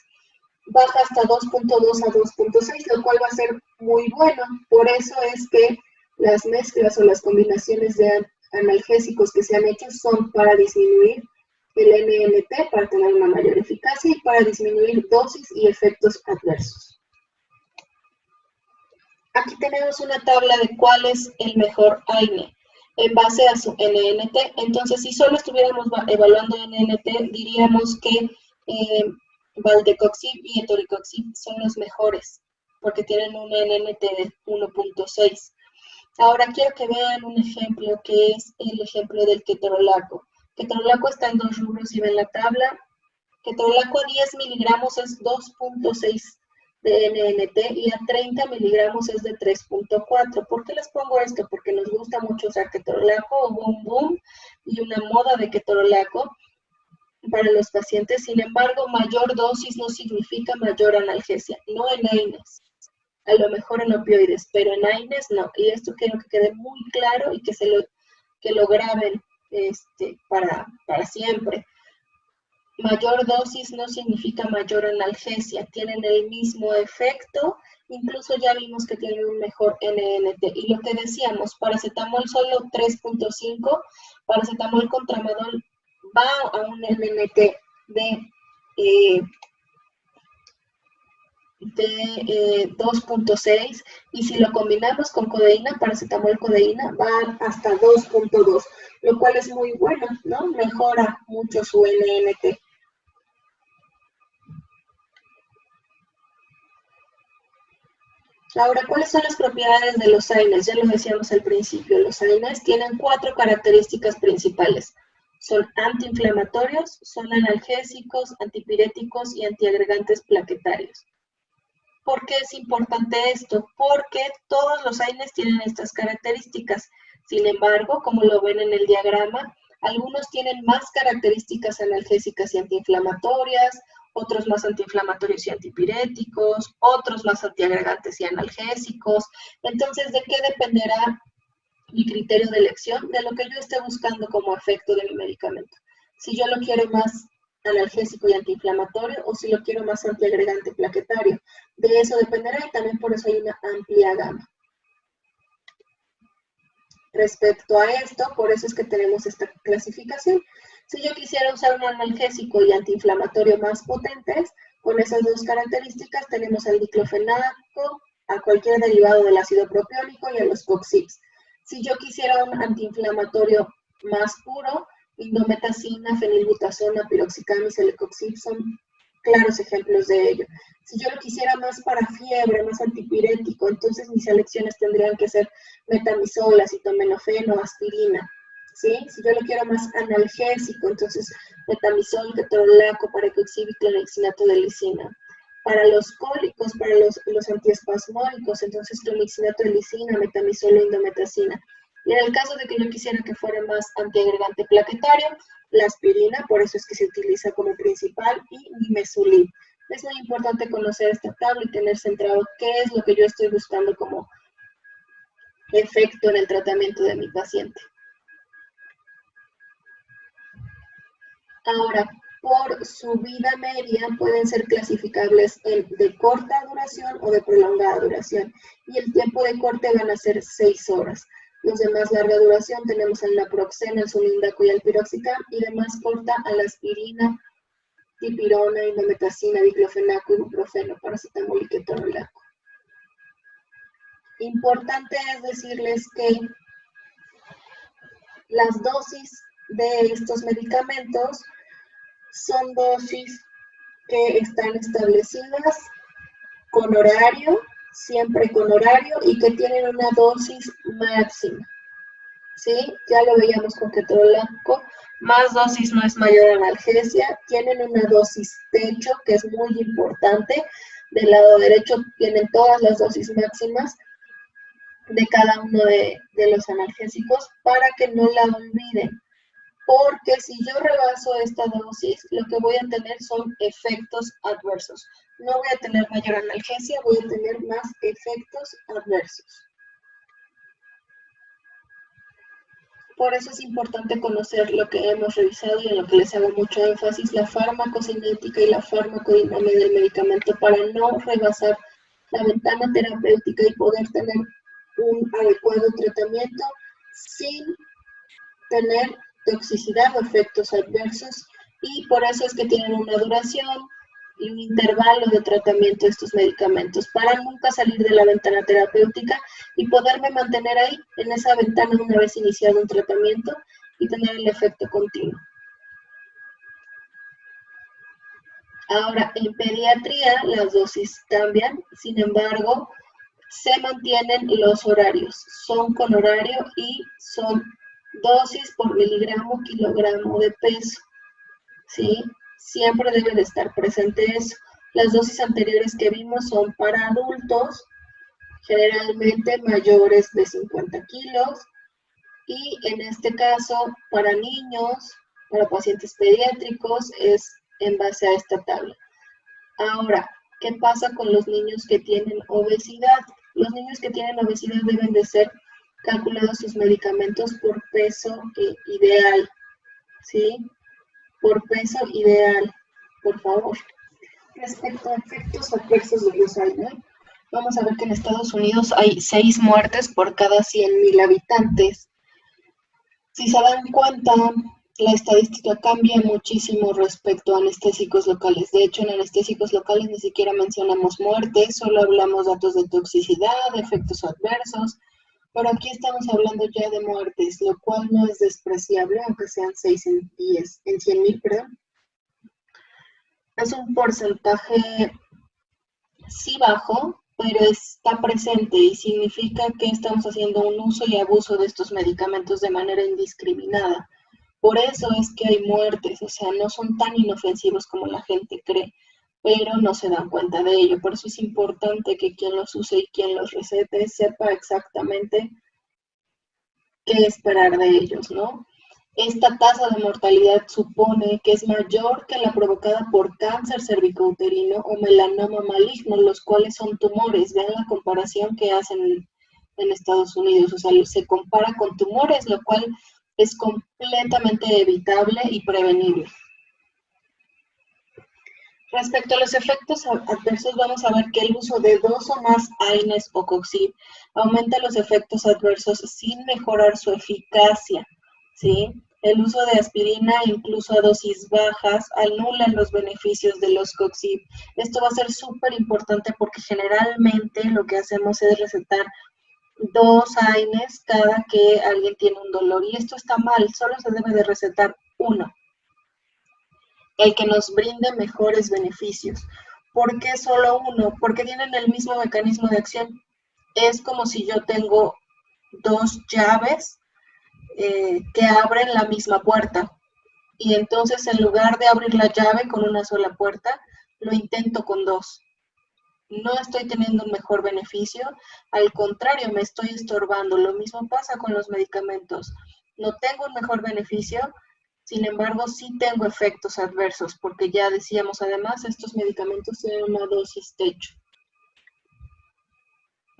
baja hasta 2.2 a 2.6, lo cual va a ser muy bueno. Por eso es que las mezclas o las combinaciones de analgésicos que se han hecho son para disminuir el NNT, para tener una mayor eficacia y para disminuir dosis y efectos adversos. Aquí tenemos una tabla de cuál es el mejor AINE en base a su NNT. Entonces, si solo estuviéramos evaluando NNT, diríamos que valdecoxib y etoricoxib son los mejores, porque tienen un NNT de 1.6. Ahora quiero que vean un ejemplo, que es el ejemplo del ketorolaco. Ketorolaco está en 2 rubros, si ven la tabla. Ketorolaco a 10 miligramos es 2.6 de NNT y a 30 miligramos es de 3.4. ¿Por qué les pongo esto? Porque nos gusta mucho usar ketorolaco, hubo un boom y una moda de ketorolaco para los pacientes. Sin embargo, mayor dosis no significa mayor analgesia, no en AINES. A lo mejor en opioides, pero en AINES no. Y esto quiero que quede muy claro y que lo graben para siempre. Mayor dosis no significa mayor analgesia, tienen el mismo efecto, incluso ya vimos que tienen un mejor NNT. Y lo que decíamos, paracetamol solo 3.5, paracetamol con tramadol va a un MNT de 2.6, y si lo combinamos con codeína, paracetamol codeína, va hasta 2.2, lo cual es muy bueno, ¿no? Mejora mucho su NNT. Ahora, ¿cuáles son las propiedades de los AINES? Ya lo decíamos al principio, los AINES tienen 4 características principales. Son antiinflamatorios, son analgésicos, antipiréticos y antiagregantes plaquetarios. ¿Por qué es importante esto? Porque todos los AINES tienen estas características. Sin embargo, como lo ven en el diagrama, algunos tienen más características analgésicas y antiinflamatorias, otros más antiinflamatorios y antipiréticos, otros más antiagregantes y analgésicos. Entonces, ¿de qué dependerá mi criterio de elección? De lo que yo esté buscando como efecto de mi medicamento. Si yo lo quiero más analgésico y antiinflamatorio, o si lo quiero más antiagregante plaquetario. De eso dependerá, y también por eso hay una amplia gama. Respecto a esto, por eso es que tenemos esta clasificación. Si yo quisiera usar un analgésico y antiinflamatorio más potentes, con esas dos características tenemos al diclofenaco, a cualquier derivado del ácido propiónico y a los coxips. Si yo quisiera un antiinflamatorio más puro, indometacina, fenilbutazona, piroxicam y celecoxib son claros ejemplos de ello. Si yo lo quisiera más para fiebre, más antipirético, entonces mis elecciones tendrían que ser metamizol, acetaminofén, aspirina. ¿Sí? Si yo lo quiero más analgésico, entonces metamizol, ketorolaco, parecoxib y clonexinato de lisina. Para los cólicos, para los antiespasmódicos, entonces clonexinato de lisina, metamizol o indometacina. Y en el caso de que yo quisiera que fuera más antiagregante plaquetario, la aspirina, por eso es que se utiliza como principal, y nimesulid. Es muy importante conocer esta tabla y tener centrado qué es lo que yo estoy buscando como efecto en el tratamiento de mi paciente. Ahora, por su vida media pueden ser clasificables de corta duración o de prolongada duración. Y el tiempo de corte van a ser 6 horas. Los de más larga duración tenemos al naproxeno, el sulindaco y el piroxicam, y de más corta a la aspirina, dipirona, indometacina, diclofenaco, ibuprofeno, paracetamol y ketorolaco. Importante es decirles que las dosis de estos medicamentos son dosis que están establecidas con horario, siempre con horario, y que tienen una dosis máxima. ¿Sí? Ya lo veíamos con ketorolaco, más dosis no es mayor analgesia, tienen una dosis techo, que es muy importante. Del lado derecho tienen todas las dosis máximas de cada uno de los analgésicos para que no la olviden. Porque si yo rebaso esta dosis, lo que voy a tener son efectos adversos. No voy a tener mayor analgesia, voy a tener más efectos adversos. Por eso es importante conocer lo que hemos revisado y en lo que les hago mucho énfasis, la farmacocinética y la farmacodinámica del medicamento para no rebasar la ventana terapéutica y poder tener un adecuado tratamiento sin tener toxicidad o efectos adversos, y por eso es que tienen una duración y un intervalo de tratamiento de estos medicamentos para nunca salir de la ventana terapéutica y poderme mantener ahí en esa ventana una vez iniciado un tratamiento y tener el efecto continuo. Ahora, en pediatría las dosis cambian, sin embargo, se mantienen los horarios, son con horario y son dosis por miligramo, kilogramo de peso, ¿sí? Siempre debe de estar presente eso. Las dosis anteriores que vimos son para adultos, generalmente mayores de 50 kilos, y en este caso para niños, para pacientes pediátricos, es en base a esta tabla. Ahora, ¿qué pasa con los niños que tienen obesidad? Los niños que tienen obesidad deben de ser calculados sus medicamentos por peso ideal, ¿sí? Por peso ideal, por favor. Respecto a efectos adversos de los AINES, vamos a ver que en Estados Unidos hay 6 muertes por cada 100,000 habitantes. Si se dan cuenta, la estadística cambia muchísimo respecto a anestésicos locales. De hecho, en anestésicos locales ni siquiera mencionamos muertes, solo hablamos datos de toxicidad, efectos adversos, pero aquí estamos hablando ya de muertes, lo cual no es despreciable, aunque sean 6 en 10, en 100,000, perdón. Es un porcentaje sí bajo, pero está presente y significa que estamos haciendo un uso y abuso de estos medicamentos de manera indiscriminada. Por eso es que hay muertes, o sea, no son tan inofensivos como la gente cree, pero no se dan cuenta de ello. Por eso es importante que quien los use y quien los recete sepa exactamente qué esperar de ellos, ¿no? Esta tasa de mortalidad supone que es mayor que la provocada por cáncer cervicouterino o melanoma maligno, los cuales son tumores. Vean la comparación que hacen en Estados Unidos, o sea, se compara con tumores, lo cual es completamente evitable y prevenible. Respecto a los efectos adversos, vamos a ver que el uso de 2 o más AINES o COXIB aumenta los efectos adversos sin mejorar su eficacia, ¿sí? El uso de aspirina, incluso a dosis bajas, anula los beneficios de los COXIB. Esto va a ser súper importante porque generalmente lo que hacemos es recetar 2 AINES cada que alguien tiene un dolor. Y esto está mal, solo se debe de recetar 1. El que nos brinde mejores beneficios. ¿Por qué solo 1? Porque tienen el mismo mecanismo de acción. Es como si yo tengo 2 llaves que abren la misma puerta. Y entonces en lugar de abrir la llave con una sola puerta, lo intento con 2. No estoy teniendo un mejor beneficio, al contrario, me estoy estorbando. Lo mismo pasa con los medicamentos. No tengo un mejor beneficio, sin embargo, sí tengo efectos adversos, porque ya decíamos, además, estos medicamentos tienen una dosis techo.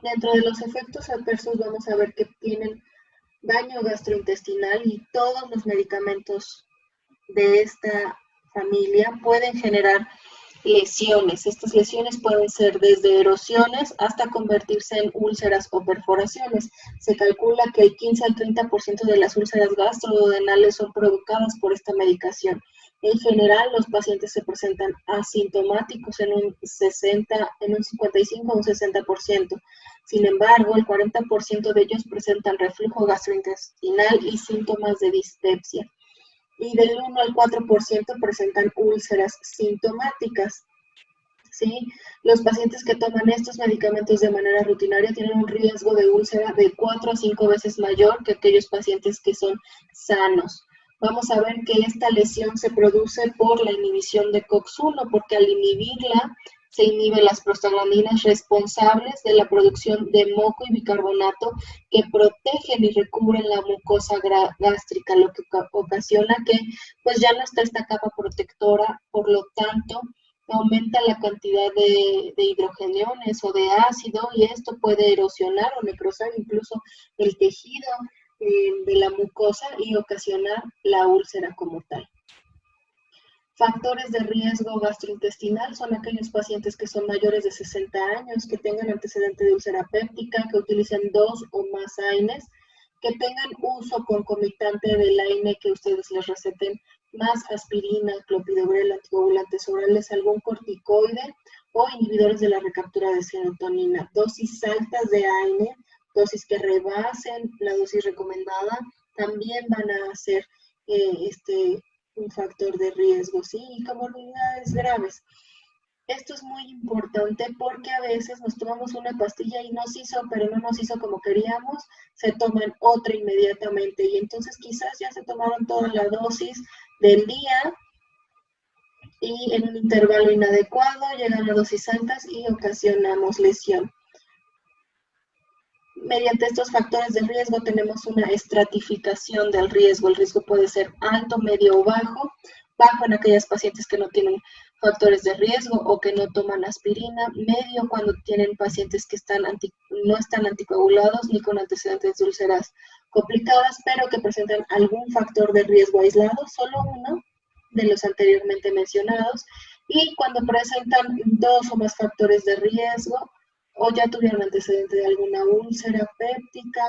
Dentro de los efectos adversos vamos a ver que tienen daño gastrointestinal y todos los medicamentos de esta familia pueden generar lesiones. Estas lesiones pueden ser desde erosiones hasta convertirse en úlceras o perforaciones. Se calcula que el 15 al 30% de las úlceras gastroduodenales son provocadas por esta medicación. En general, los pacientes se presentan asintomáticos en un 55 o un 60%. Sin embargo, el 40% de ellos presentan reflujo gastrointestinal y síntomas de dispepsia. Y del 1 al 4% presentan úlceras sintomáticas. ¿Sí? Los pacientes que toman estos medicamentos de manera rutinaria tienen un riesgo de úlcera de 4 a 5 veces mayor que aquellos pacientes que son sanos. Vamos a ver que esta lesión se produce por la inhibición de COX-1, porque al inhibirla se inhiben las prostaglandinas responsables de la producción de moco y bicarbonato que protegen y recubren la mucosa gástrica, lo que ocasiona que pues ya no está esta capa protectora, por lo tanto aumenta la cantidad de hidrogeniones o de ácido y esto puede erosionar o necrosar incluso el tejido de la mucosa y ocasionar la úlcera como tal. Factores de riesgo gastrointestinal son aquellos pacientes que son mayores de 60 años, que tengan antecedente de úlcera péptica, que utilicen 2 o más AINES, que tengan uso concomitante del AINE que ustedes les receten, más aspirina, clopidogrel, anticoagulantes orales, algún corticoide o inhibidores de la recaptura de serotonina. Dosis altas de AINE, dosis que rebasen la dosis recomendada, también van a ser un factor de riesgo, ¿sí? Y comorbilidades graves. Esto es muy importante porque a veces nos tomamos una pastilla y nos hizo, pero no nos hizo como queríamos, se toman otra inmediatamente y entonces quizás ya se tomaron toda la dosis del día y en un intervalo inadecuado llegan a dosis altas y ocasionamos lesión. Mediante estos factores de riesgo tenemos una estratificación del riesgo. El riesgo puede ser alto, medio o bajo. Bajo en aquellas pacientes que no tienen factores de riesgo o que no toman aspirina. Medio cuando tienen pacientes que no están anticoagulados ni con antecedentes de úlceras complicadas, pero que presentan algún factor de riesgo aislado, solo uno de los anteriormente mencionados. Y cuando presentan 2 o más factores de riesgo, o ya tuvieron antecedente de alguna úlcera péptica,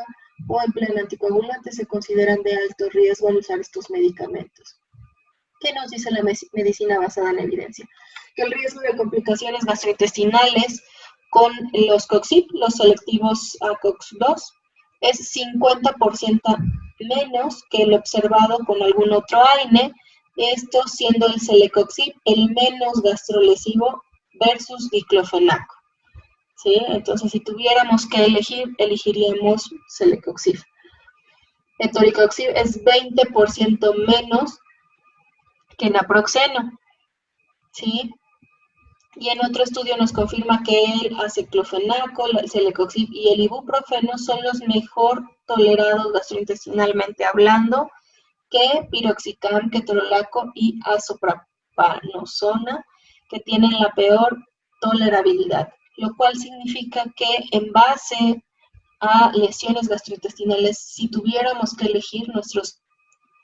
o emplean anticoagulantes se consideran de alto riesgo al usar estos medicamentos. ¿Qué nos dice la medicina basada en evidencia? Que el riesgo de complicaciones gastrointestinales con los COXIP, los selectivos ACOX-2, es 50% menos que el observado con algún otro AINE, esto siendo el Celecoxib el menos gastrolesivo versus diclofenaco. ¿Sí? Entonces, si tuviéramos que elegir, elegiríamos Celecoxib. El Toricoxib es 20% menos que naproxeno, ¿sí? Y en otro estudio nos confirma que el aceclofenaco, el Celecoxib y el ibuprofeno son los mejor tolerados gastrointestinalmente hablando que piroxicam, ketorolaco y azoprapanozona, que tienen la peor tolerabilidad, lo cual significa que en base a lesiones gastrointestinales, si tuviéramos que elegir nuestros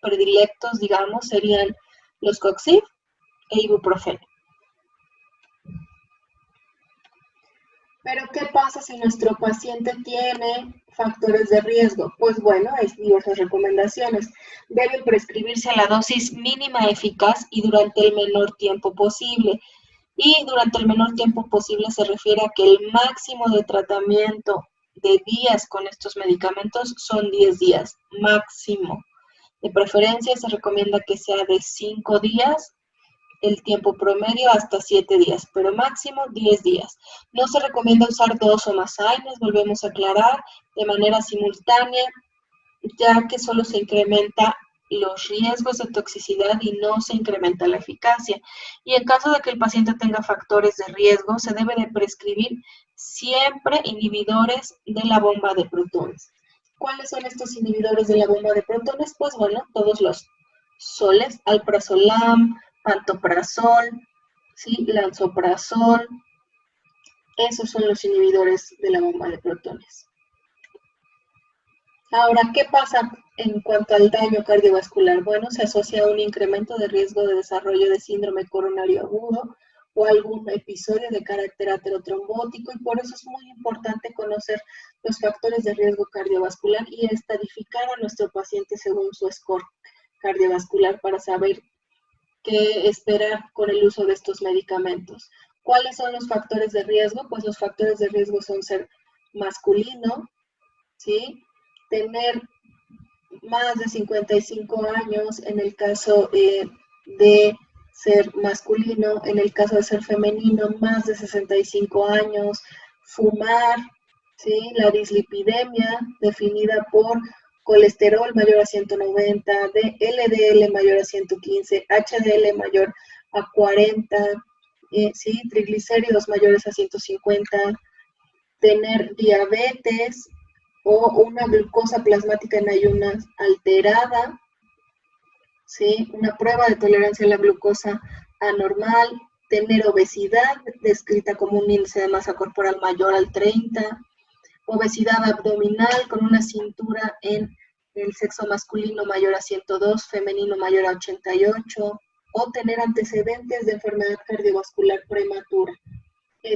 predilectos, digamos, serían los COXIB e ibuprofeno. Pero, ¿qué pasa si nuestro paciente tiene factores de riesgo? Pues bueno, hay diversas recomendaciones. Debe prescribirse a la dosis mínima eficaz y durante el menor tiempo posible. Y durante el menor tiempo posible se refiere a que el máximo de tratamiento de días con estos medicamentos son 10 días, máximo. De preferencia se recomienda que sea de 5 días, el tiempo promedio hasta 7 días, pero máximo 10 días. No se recomienda usar 2 o más AINES, volvemos a aclarar, de manera simultánea, ya que solo se incrementa los riesgos de toxicidad y no se incrementa la eficacia. Y en caso de que el paciente tenga factores de riesgo, se debe de prescribir siempre inhibidores de la bomba de protones. ¿Cuáles son estos inhibidores de la bomba de protones? Pues bueno, todos los soles, alprazolam, pantoprazol, ¿sí? Lansoprazol, esos son los inhibidores de la bomba de protones. Ahora, ¿qué pasa en cuanto al daño cardiovascular? Bueno, se asocia a un incremento de riesgo de desarrollo de síndrome coronario agudo o algún episodio de carácter aterotrombótico, y por eso es muy importante conocer los factores de riesgo cardiovascular y estadificar a nuestro paciente según su score cardiovascular para saber qué esperar con el uso de estos medicamentos. ¿Cuáles son los factores de riesgo? Pues los factores de riesgo son ser masculino, ¿sí? Tener más de 55 años en el caso de ser masculino, en el caso de ser femenino, más de 65 años, fumar, ¿sí? La dislipidemia, definida por colesterol mayor a 190, LDL mayor a 115, HDL mayor a 40, ¿sí? Triglicéridos mayores a 150, tener diabetes o una glucosa plasmática en ayunas alterada, ¿sí? Una prueba de tolerancia a la glucosa anormal, tener obesidad descrita como un índice de masa corporal mayor al 30, obesidad abdominal con una cintura en el sexo masculino mayor a 102, femenino mayor a 88, o tener antecedentes de enfermedad cardiovascular prematura.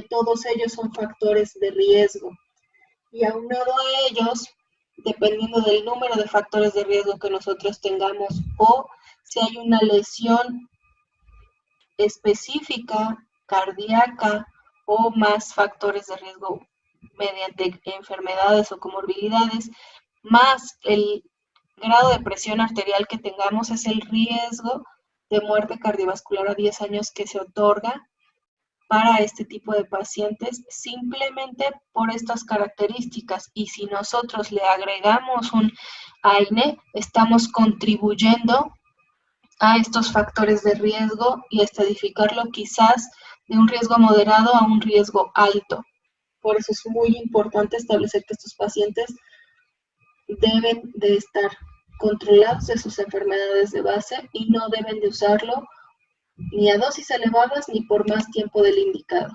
Todos ellos son factores de riesgo. Y aunado a ellos, dependiendo del número de factores de riesgo que nosotros tengamos o si hay una lesión específica, cardíaca o más factores de riesgo mediante enfermedades o comorbilidades, más el grado de presión arterial que tengamos, es el riesgo de muerte cardiovascular a 10 años que se otorga para este tipo de pacientes simplemente por estas características. Y si nosotros le agregamos un AINE, estamos contribuyendo a estos factores de riesgo y estadificarlo quizás de un riesgo moderado a un riesgo alto. Por eso es muy importante establecer que estos pacientes deben de estar controlados de sus enfermedades de base y no deben de usarlo ni a dosis elevadas ni por más tiempo del indicado.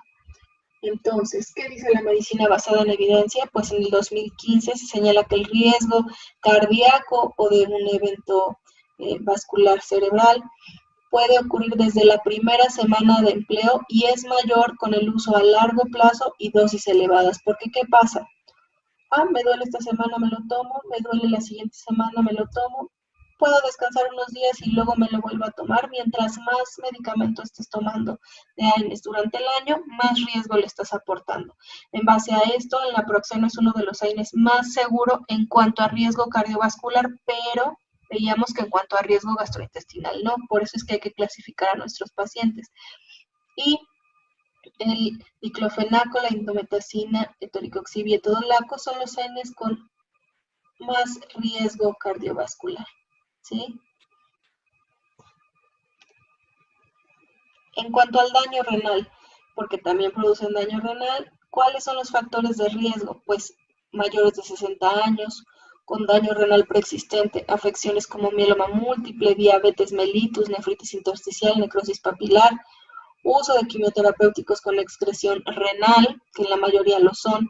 Entonces, ¿qué dice la medicina basada en evidencia? Pues en el 2015 se señala que el riesgo cardíaco o de un evento vascular cerebral puede ocurrir desde la primera semana de empleo y es mayor con el uso a largo plazo y dosis elevadas. Porque, ¿qué pasa? me duele esta semana, me lo tomo, me duele la siguiente semana, me lo tomo, puedo descansar unos días y luego me lo vuelvo a tomar. Mientras más medicamento estés tomando de AINES durante el año, más riesgo le estás aportando. En base a esto, el naproxeno es uno de los AINES más seguros en cuanto a riesgo cardiovascular, pero veíamos que en cuanto a riesgo gastrointestinal no. Por eso es que hay que clasificar a nuestros pacientes. Y el diclofenaco, la indometacina, etoricoxib y etodolaco son los AINES con más riesgo cardiovascular, ¿sí? En cuanto al daño renal, porque también producen daño renal, ¿cuáles son los factores de riesgo? Pues mayores de 60 años, con daño renal preexistente, afecciones como mieloma múltiple, diabetes mellitus, nefritis intersticial, necrosis papilar, uso de quimioterapéuticos con excreción renal, que en la mayoría lo son,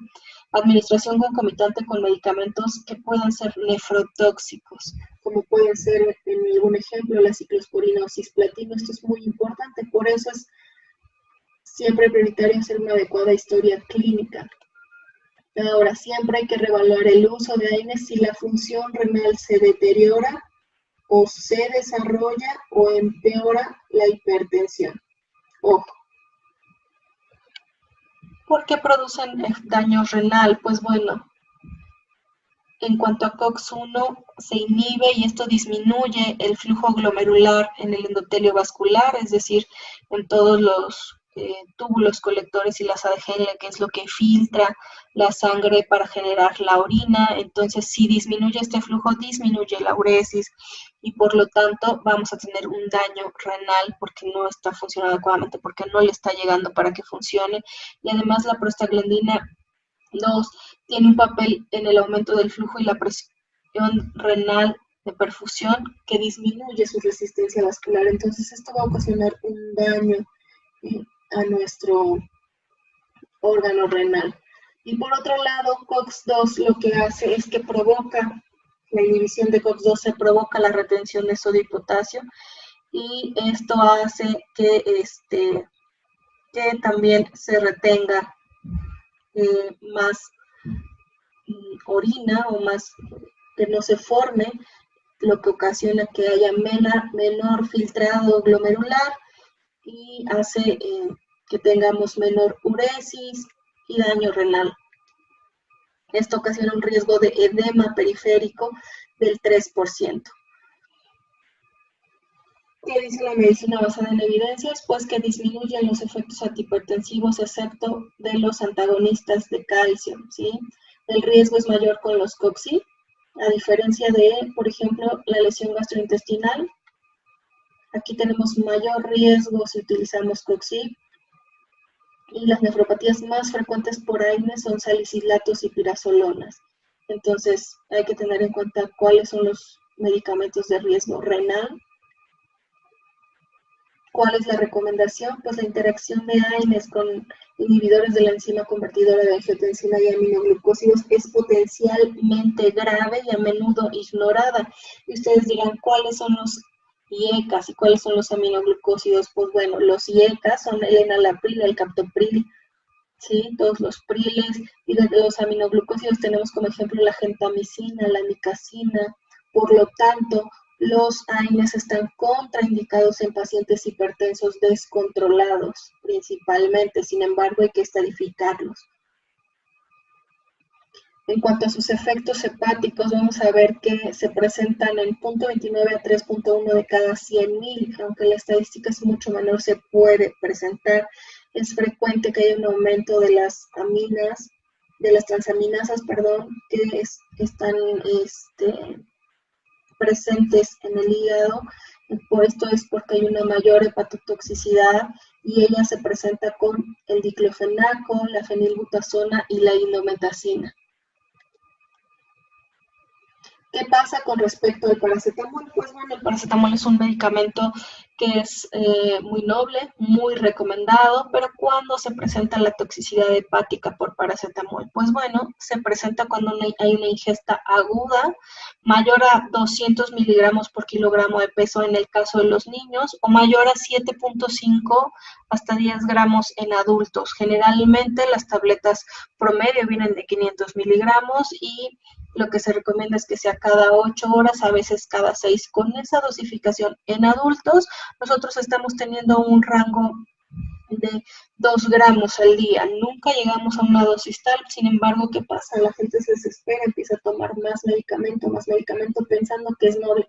administración concomitante con medicamentos que puedan ser nefrotóxicos, como pueden ser, en algún ejemplo, la ciclosporina o cisplatino. Esto es muy importante, por eso es siempre prioritario hacer una adecuada historia clínica. Ahora, siempre hay que reevaluar el uso de AINES si la función renal se deteriora o se desarrolla o empeora la hipertensión. Ojo. ¿Por qué producen daño renal? Pues bueno, en cuanto a COX-1 se inhibe y esto disminuye el flujo glomerular en el endotelio vascular, es decir, en todos los túbulos colectores y las ADGL, que es lo que filtra la sangre para generar la orina. Entonces, si disminuye este flujo, disminuye la uresis y por lo tanto vamos a tener un daño renal porque no está funcionando adecuadamente, porque no le está llegando para que funcione. Y además la prostaglandina 2 tiene un papel en el aumento del flujo y la presión renal de perfusión que disminuye su resistencia vascular. Entonces esto va a ocasionar un daño a nuestro órgano renal. Y por otro lado, COX-2 lo que hace es que provoca, la inhibición de COX-2 se provoca la retención de sodio y potasio, y esto hace que también se retenga más orina o más que no se forme, lo que ocasiona que haya menor filtrado glomerular y hace que tengamos menor uresis y daño renal. Esto ocasiona un riesgo de edema periférico del 3%. ¿Qué dice la medicina basada en evidencias? Pues que disminuyen los efectos antihipertensivos excepto de los antagonistas de calcio, ¿sí? El riesgo es mayor con los COX-I, a diferencia de, por ejemplo, la lesión gastrointestinal. Aquí tenemos mayor riesgo si utilizamos COX-I, y las nefropatías más frecuentes por AINES son salicilatos y pirazolonas. Entonces, hay que tener en cuenta cuáles son los medicamentos de riesgo renal. ¿Cuál es la recomendación? Pues la interacción de AINES con inhibidores de la enzima convertidora de angiotensina y aminoglucósidos es potencialmente grave y a menudo ignorada. Y ustedes dirán, ¿cuáles son los IECAs y cuáles son los aminoglucósidos? Pues bueno, los IECAs son el enalapril, el captopril, ¿sí? Todos los priles, y de los aminoglucósidos tenemos como ejemplo la gentamicina, la micacina. Por lo tanto, los AINES están contraindicados en pacientes hipertensos descontrolados, principalmente. Sin embargo, hay que estadificarlos. En cuanto a sus efectos hepáticos, vamos a ver que se presentan en 0.29 a 3.1 de cada 100.000, aunque la estadística es mucho menor, se puede presentar. Es frecuente que haya un aumento de las aminas, de las transaminasas, que están presentes en el hígado. Por esto es porque hay una mayor hepatotoxicidad y ella se presenta con el diclofenaco, la fenilbutasona y la indometacina. ¿Qué pasa con respecto al paracetamol? Pues bueno, el paracetamol es un medicamento que es muy noble, muy recomendado, pero ¿cuándo se presenta la toxicidad hepática por paracetamol? Pues bueno, se presenta cuando hay una ingesta aguda mayor a 200 miligramos por kilogramo de peso en el caso de los niños o mayor a 7.5 hasta 10 gramos en adultos. Generalmente las tabletas promedio vienen de 500 miligramos y lo que se recomienda es que sea cada 8 horas, a veces cada 6. Con esa dosificación en adultos, nosotros estamos teniendo un rango de 2 gramos al día. Nunca llegamos a una dosis tal, sin embargo, ¿qué pasa? La gente se desespera, empieza a tomar más medicamento, pensando que es noble,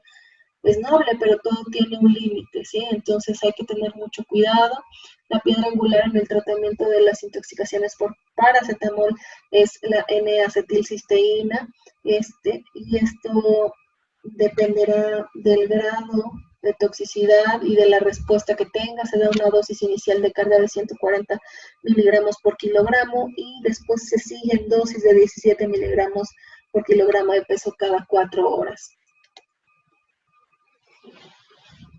pero todo tiene un límite, ¿sí? Entonces hay que tener mucho cuidado. La piedra angular en el tratamiento de las intoxicaciones por paracetamol es la N-acetilcisteína, y esto dependerá del grado de toxicidad y de la respuesta que tenga. Se da una dosis inicial de carga de 140 miligramos por kilogramo y después se siguen dosis de 17 miligramos por kilogramo de peso cada 4 horas.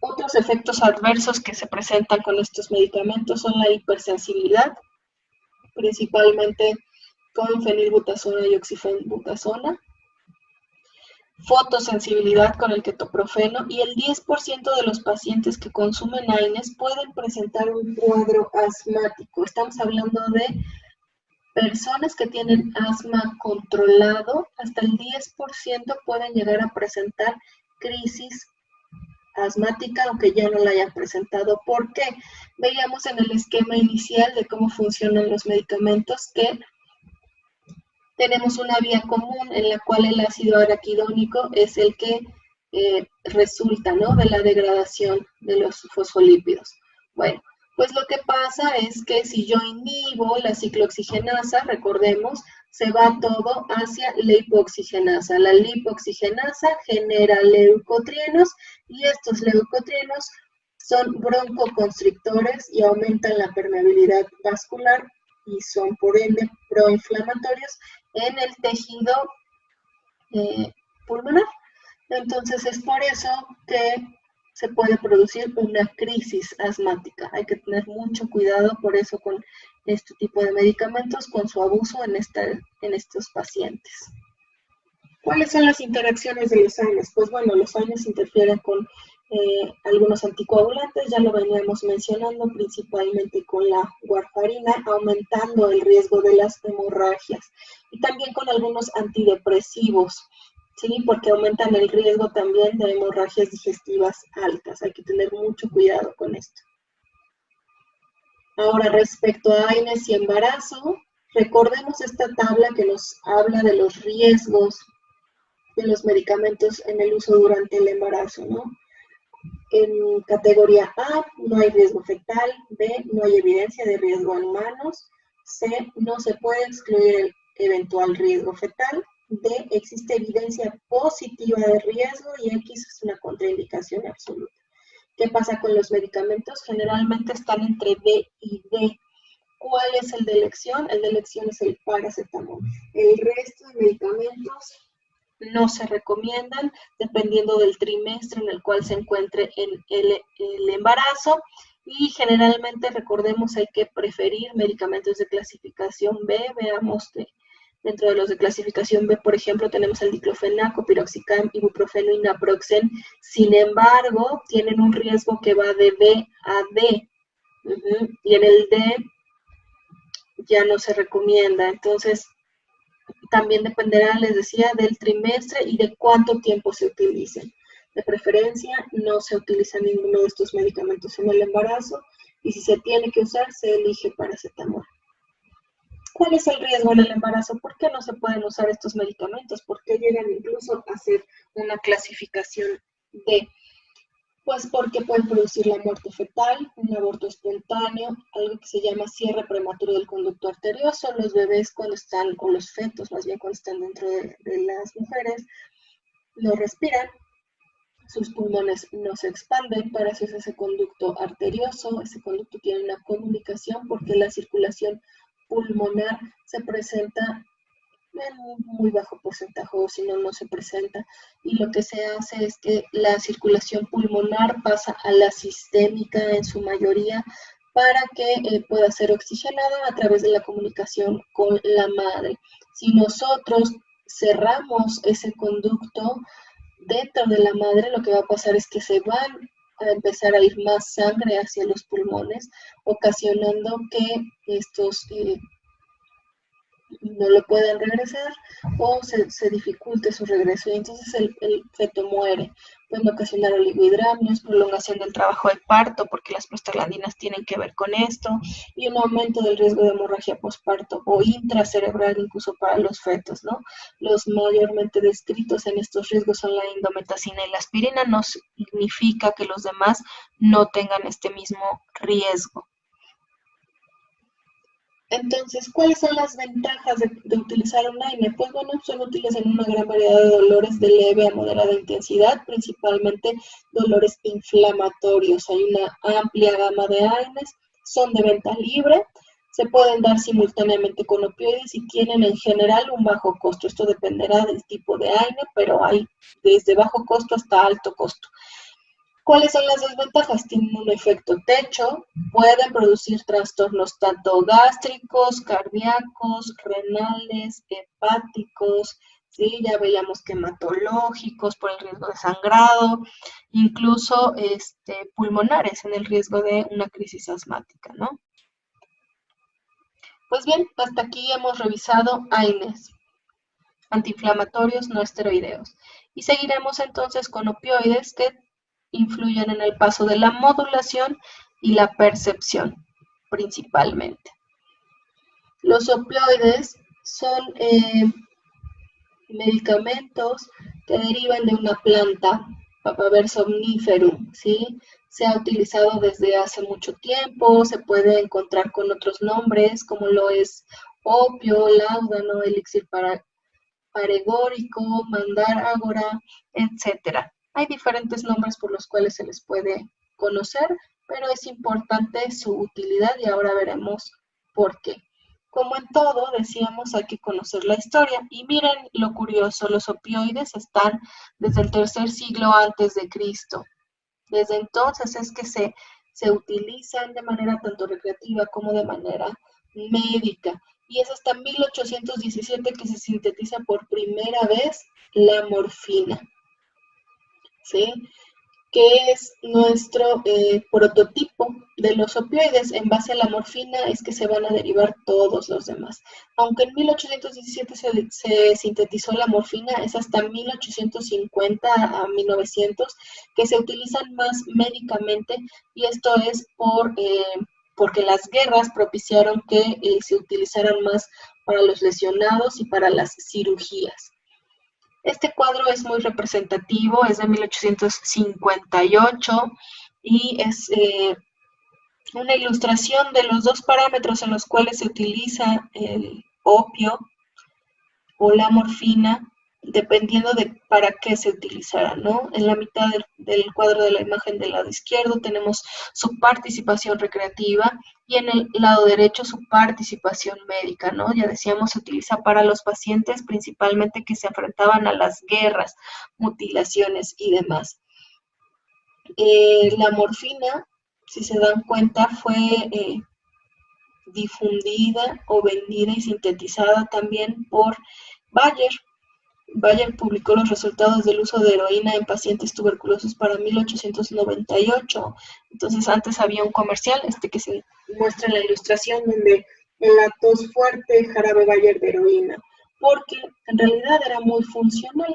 Otros efectos adversos que se presentan con estos medicamentos son la hipersensibilidad, principalmente con fenilbutazona y oxifenbutazona, fotosensibilidad con el ketoprofeno y el 10% de los pacientes que consumen AINES pueden presentar un cuadro asmático. Estamos hablando de personas que tienen asma controlado, hasta el 10% pueden llegar a presentar crisis asmática, aunque ya no la hayan presentado. ¿Por qué? Veíamos en el esquema inicial de cómo funcionan los medicamentos que tenemos una vía común en la cual el ácido araquidónico es el que resulta, ¿no?, de la degradación de los fosfolípidos. Bueno, pues lo que pasa es que si yo inhibo la ciclooxigenasa, recordemos, se va todo hacia la hipoxigenasa. La lipoxigenasa genera leucotrienos y estos leucotrienos son broncoconstrictores y aumentan la permeabilidad vascular y son por ende proinflamatorios en el tejido pulmonar. Entonces es por eso que se puede producir una crisis asmática. Hay que tener mucho cuidado por eso con este tipo de medicamentos, con su abuso en estos pacientes. ¿Cuáles son las interacciones de los AINES? Pues bueno, los AINES interfieren con algunos anticoagulantes, ya lo veníamos mencionando, principalmente con la warfarina, aumentando el riesgo de las hemorragias, y también con algunos antidepresivos, ¿sí?, porque aumentan el riesgo también de hemorragias digestivas altas. Hay que tener mucho cuidado con esto. Ahora, respecto a AINES y embarazo, recordemos esta tabla que nos habla de los riesgos de los medicamentos en el uso durante el embarazo, ¿no? En categoría A, no hay riesgo fetal. B, no hay evidencia de riesgo en humanos. C, no se puede excluir el eventual riesgo fetal. D, existe evidencia positiva de riesgo. Y X es una contraindicación absoluta. ¿Qué pasa con los medicamentos? Generalmente están entre B y D. ¿Cuál es el de elección? El de elección es el paracetamol. El resto de medicamentos no se recomiendan, dependiendo del trimestre en el cual se encuentre el embarazo, y generalmente, recordemos, hay que preferir medicamentos de clasificación B. Veamos que dentro de los de clasificación B, por ejemplo, tenemos el diclofenaco, piroxicam, ibuprofeno y naproxen. Sin embargo, tienen un riesgo que va de B a D, y en el D ya no se recomienda. Entonces, también dependerá, les decía, del trimestre y de cuánto tiempo se utilicen. De preferencia, no se utiliza ninguno de estos medicamentos en el embarazo, y si se tiene que usar, se elige paracetamol. ¿Cuál es el riesgo en el embarazo? ¿Por qué no se pueden usar estos medicamentos? ¿Por qué llegan incluso a ser una clasificación D? Pues porque pueden producir la muerte fetal, un aborto espontáneo, algo que se llama cierre prematuro del conducto arterioso. Los bebés cuando están, o los fetos más bien, cuando están dentro de las mujeres, no respiran, sus pulmones no se expanden, para eso es ese conducto arterioso. Ese conducto tiene una comunicación porque la circulación pulmonar se presenta en un muy bajo porcentaje, o si no, no se presenta. Y lo que se hace es que la circulación pulmonar pasa a la sistémica en su mayoría para que pueda ser oxigenada a través de la comunicación con la madre. Si nosotros cerramos ese conducto dentro de la madre, lo que va a pasar es que se van a empezar a ir más sangre hacia los pulmones, ocasionando que estos no lo pueden regresar o se dificulte su regreso y entonces el feto muere. Pueden ocasionar oligohidramios, prolongación del trabajo de parto porque las prostaglandinas tienen que ver con esto y un aumento del riesgo de hemorragia postparto o intracerebral incluso para los fetos, ¿no? Los mayormente descritos en estos riesgos son la indometacina y la aspirina, no significa que los demás no tengan este mismo riesgo. Entonces, ¿cuáles son las ventajas de utilizar un AINE? Pues bueno, son útiles en una gran variedad de dolores de leve a moderada intensidad, principalmente dolores inflamatorios. Hay una amplia gama de AINES, son de venta libre, se pueden dar simultáneamente con opioides y tienen en general un bajo costo. Esto dependerá del tipo de AINE, pero hay desde bajo costo hasta alto costo. ¿Cuáles son las desventajas? Tienen un efecto techo, pueden producir trastornos tanto gástricos, cardíacos, renales, hepáticos, ¿sí? Ya veíamos que hematológicos por el riesgo de sangrado, incluso pulmonares en el riesgo de una crisis asmática, ¿no? Pues bien, hasta aquí hemos revisado AINES, antiinflamatorios no esteroideos, y seguiremos entonces con opioides que influyen en el paso de la modulación y la percepción, principalmente. Los opioides son medicamentos que derivan de una planta, Papaver somniferum, ¿sí? Se ha utilizado desde hace mucho tiempo, se puede encontrar con otros nombres, como lo es opio, láudano, elixir paregórico, mandágora, etcétera. Hay diferentes nombres por los cuales se les puede conocer, pero es importante su utilidad y ahora veremos por qué. Como en todo, decíamos, hay que conocer la historia. Y miren lo curioso, los opioides están desde el tercer siglo antes de Cristo. Desde entonces es que se utilizan de manera tanto recreativa como de manera médica. Y es hasta 1817 que se sintetiza por primera vez la morfina, ¿sí? Que es nuestro prototipo de los opioides. En base a la morfina es que se van a derivar todos los demás. Aunque en 1817 se sintetizó la morfina, es hasta 1850 a 1900 que se utilizan más médicamente y esto es porque las guerras propiciaron que se utilizaran más para los lesionados y para las cirugías. Este cuadro es muy representativo, es de 1858 y es una ilustración de los dos parámetros en los cuales se utiliza el opio o la morfina, dependiendo de para qué se utilizará, ¿no? En la mitad del cuadro de la imagen del lado izquierdo tenemos su participación recreativa y en el lado derecho su participación médica, ¿no? Ya decíamos, se utiliza para los pacientes principalmente que se enfrentaban a las guerras, mutilaciones y demás. La morfina, si se dan cuenta, fue difundida o vendida y sintetizada también por Bayer. Bayer publicó los resultados del uso de heroína en pacientes tuberculosos para 1898. Entonces antes había un comercial, que se muestra en la ilustración, donde en la tos fuerte, jarabe Bayer de heroína, porque en realidad era muy funcional.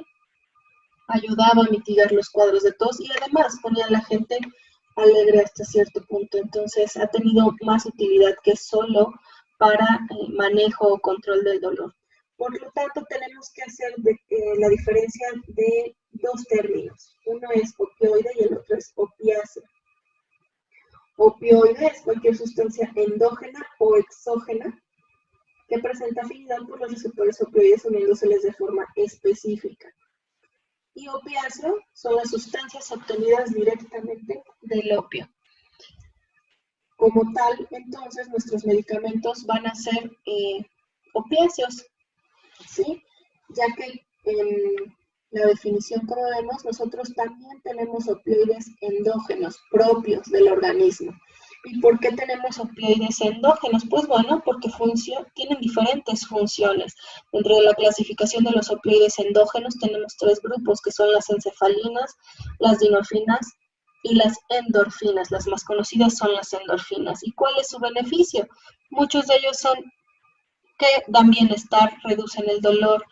Ayudaba a mitigar los cuadros de tos y además ponía a la gente alegre hasta cierto punto. Entonces ha tenido más utilidad que solo para manejo o control del dolor. Por lo tanto, tenemos que hacer la diferencia de dos términos. Uno es opioide y el otro es opiáceo. Opioide es cualquier sustancia endógena o exógena que presenta afinidad por los receptores opioides uniéndoseles de forma específica. Y opiáceo son las sustancias obtenidas directamente del opio. Como tal, entonces, nuestros medicamentos van a ser opiáceos. ¿sí? Ya que en la definición, como vemos, nosotros también tenemos opioides endógenos propios del organismo. ¿Y por qué tenemos opioides endógenos? Pues bueno, porque tienen diferentes funciones. Dentro de la clasificación de los opioides endógenos tenemos 3 grupos, que son las encefalinas, las dinorfinas y las endorfinas. Las más conocidas son las endorfinas. ¿Y cuál es su beneficio? Muchos de ellos son que dan bienestar, reducen el dolor,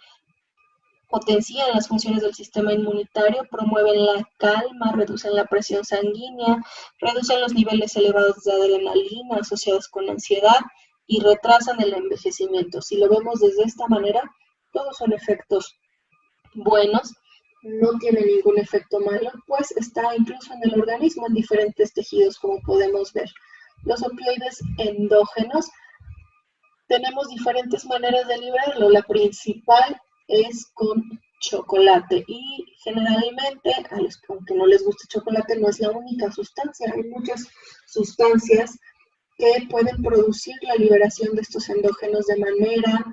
potencian las funciones del sistema inmunitario, promueven la calma, reducen la presión sanguínea, reducen los niveles elevados de adrenalina asociados con la ansiedad y retrasan el envejecimiento. Si lo vemos desde esta manera, todos son efectos buenos, no tiene ningún efecto malo, pues está incluso en el organismo en diferentes tejidos, como podemos ver. Los opioides endógenos, tenemos diferentes maneras de liberarlo. La principal es con chocolate y generalmente, a los que aunque no les guste chocolate, no es la única sustancia. Hay muchas sustancias que pueden producir la liberación de estos endógenos de manera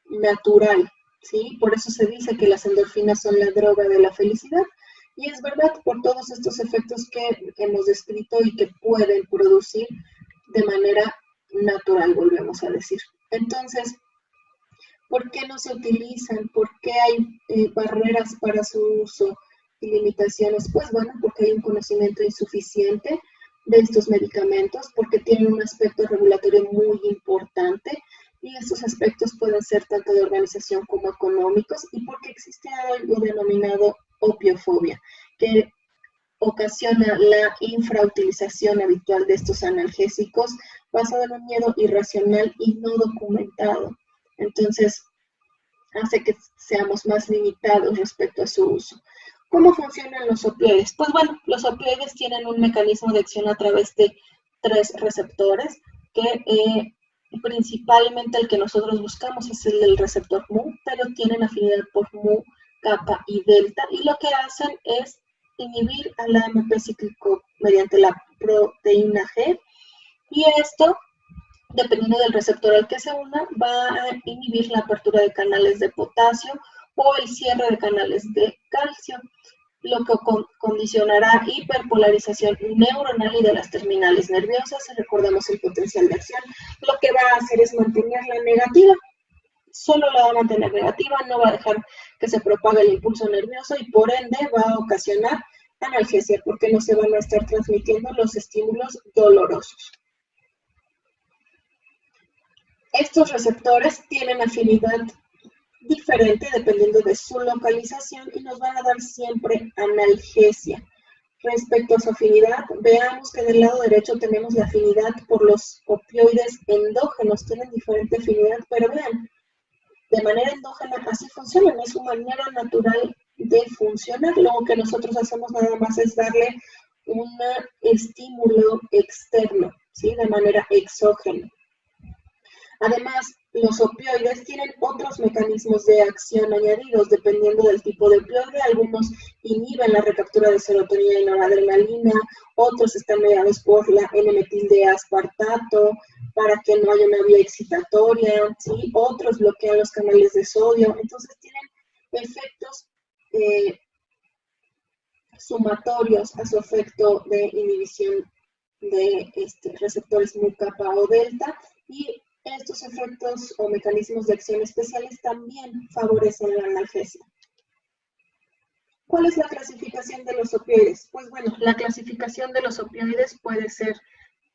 natural, ¿sí? Por eso se dice que las endorfinas son la droga de la felicidad. Y es verdad, por todos estos efectos que hemos descrito y que pueden producir de manera natural, volvemos a decir. Entonces, ¿por qué no se utilizan? ¿Por qué hay barreras para su uso y limitaciones? Pues bueno, porque hay un conocimiento insuficiente de estos medicamentos, porque tienen un aspecto regulatorio muy importante y estos aspectos pueden ser tanto de organización como económicos y porque existe algo denominado opiofobia, que ocasiona la infrautilización habitual de estos analgésicos basado en un miedo irracional y no documentado. Entonces, hace que seamos más limitados respecto a su uso. ¿Cómo funcionan los opioides? Pues bueno, los opioides tienen un mecanismo de acción a través de 3 receptores, que principalmente el que nosotros buscamos es el del receptor mu, pero tienen afinidad por mu, kappa y delta, y lo que hacen es inhibir al AMP cíclico mediante la proteína G, y esto, dependiendo del receptor al que se una, va a inhibir la apertura de canales de potasio o el cierre de canales de calcio, lo que condicionará hiperpolarización neuronal y de las terminales nerviosas. Recordemos el potencial de acción. Lo que va a hacer es mantenerla negativa. Solo la va a mantener negativa, no va a dejar que se propague el impulso nervioso y por ende va a ocasionar analgesia porque no se van a estar transmitiendo los estímulos dolorosos. Estos receptores tienen afinidad diferente dependiendo de su localización y nos van a dar siempre analgesia. Respecto a su afinidad, veamos que del lado derecho tenemos la afinidad por los opioides endógenos. Tienen diferente afinidad, pero vean, de manera endógena así funcionan, es su manera natural de funcionar. Lo que nosotros hacemos nada más es darle un estímulo externo, ¿sí? De manera exógena. Además, los opioides tienen otros mecanismos de acción añadidos dependiendo del tipo de opioide. Algunos inhiben la recaptura de serotonina y noradrenalina, otros están mediados por la N-metil-D-aspartato para que no haya una vía excitatoria, ¿sí? Otros bloquean los canales de sodio. Entonces tienen efectos sumatorios a su efecto de inhibición de receptores mu, kappa o delta, y estos efectos o mecanismos de acción especiales también favorecen la analgesia. ¿Cuál es la clasificación de los opioides? Pues bueno, la clasificación de los opioides puede ser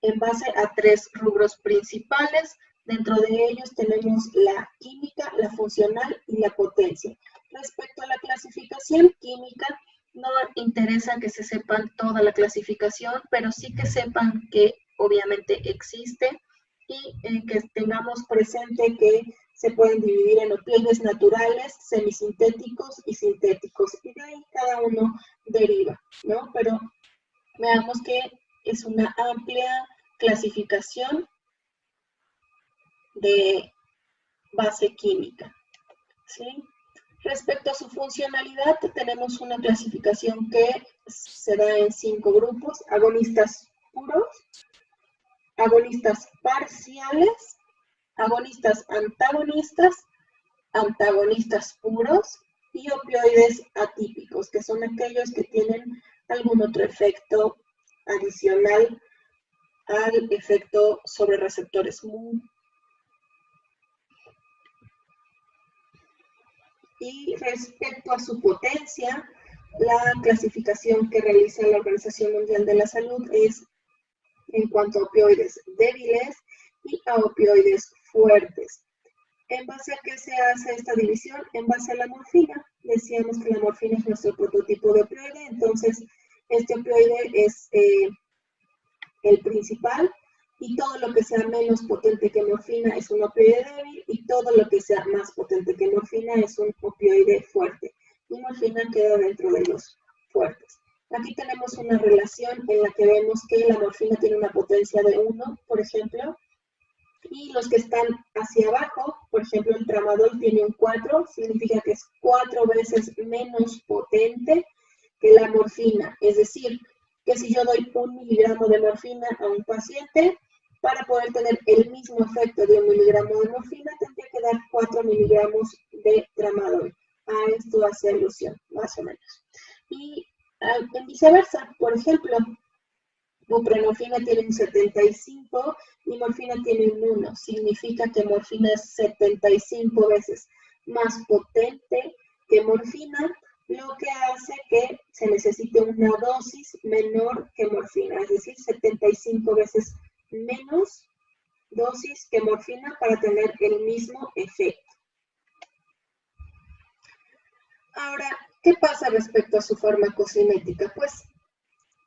en base a 3 rubros principales. Dentro de ellos tenemos la química, la funcional y la potencia. Respecto a la clasificación química, no interesa que se sepan toda la clasificación, pero sí que sepan que obviamente existe y que tengamos presente que se pueden dividir en opioides naturales, semisintéticos y sintéticos, y de ahí cada uno deriva, ¿no? Pero veamos que es una amplia clasificación de base química, ¿sí? Respecto a su funcionalidad, tenemos una clasificación que se da en 5 grupos: agonistas puros, agonistas parciales, agonistas antagonistas, antagonistas puros y opioides atípicos, que son aquellos que tienen algún otro efecto adicional al efecto sobre receptores. Y respecto a su potencia, la clasificación que realiza la Organización Mundial de la Salud es en cuanto a opioides débiles y a opioides fuertes. ¿En base a qué se hace esta división? En base a la morfina. Decíamos que la morfina es nuestro prototipo de opioide, entonces este opioide es el principal, y todo lo que sea menos potente que morfina es un opioide débil, y todo lo que sea más potente que morfina es un opioide fuerte. Y morfina queda dentro de los fuertes. Aquí tenemos una relación en la que vemos que la morfina tiene una potencia de 1, por ejemplo, y los que están hacia abajo, por ejemplo, el tramadol tiene un 4, significa que es 4 veces menos potente que la morfina. Es decir, que si yo doy 1 miligramo de morfina a un paciente, para poder tener el mismo efecto de 1 miligramo de morfina, tendría que dar 4 miligramos de tramadol. A esto hace alusión, más o menos. Y en viceversa, por ejemplo, buprenorfina tiene un 75 y morfina tiene un 1. Significa que morfina es 75 veces más potente que morfina, lo que hace que se necesite una dosis menor que morfina, es decir, 75 veces menos dosis que morfina para tener el mismo efecto. Ahora, ¿qué pasa respecto a su farmacocinética? Pues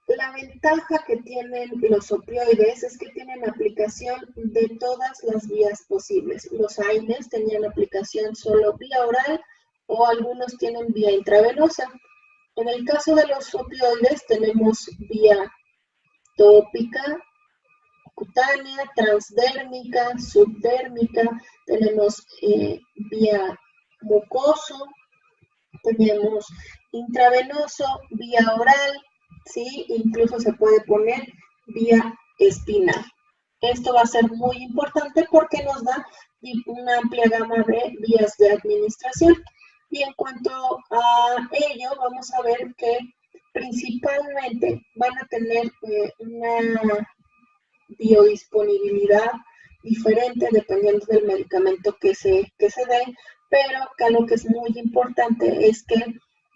la ventaja que tienen los opioides es que tienen aplicación de todas las vías posibles. Los AINES tenían aplicación solo vía oral o algunos tienen vía intravenosa. En el caso de los opioides tenemos vía tópica, cutánea, transdérmica, subdérmica, tenemos vía mucoso, tenemos intravenoso, vía oral, ¿sí? Incluso se puede poner vía espinal. Esto va a ser muy importante porque nos da una amplia gama de vías de administración. Y en cuanto a ello, vamos a ver que principalmente van a tener una biodisponibilidad diferente dependiendo del medicamento que se dé, pero acá lo que es muy importante es que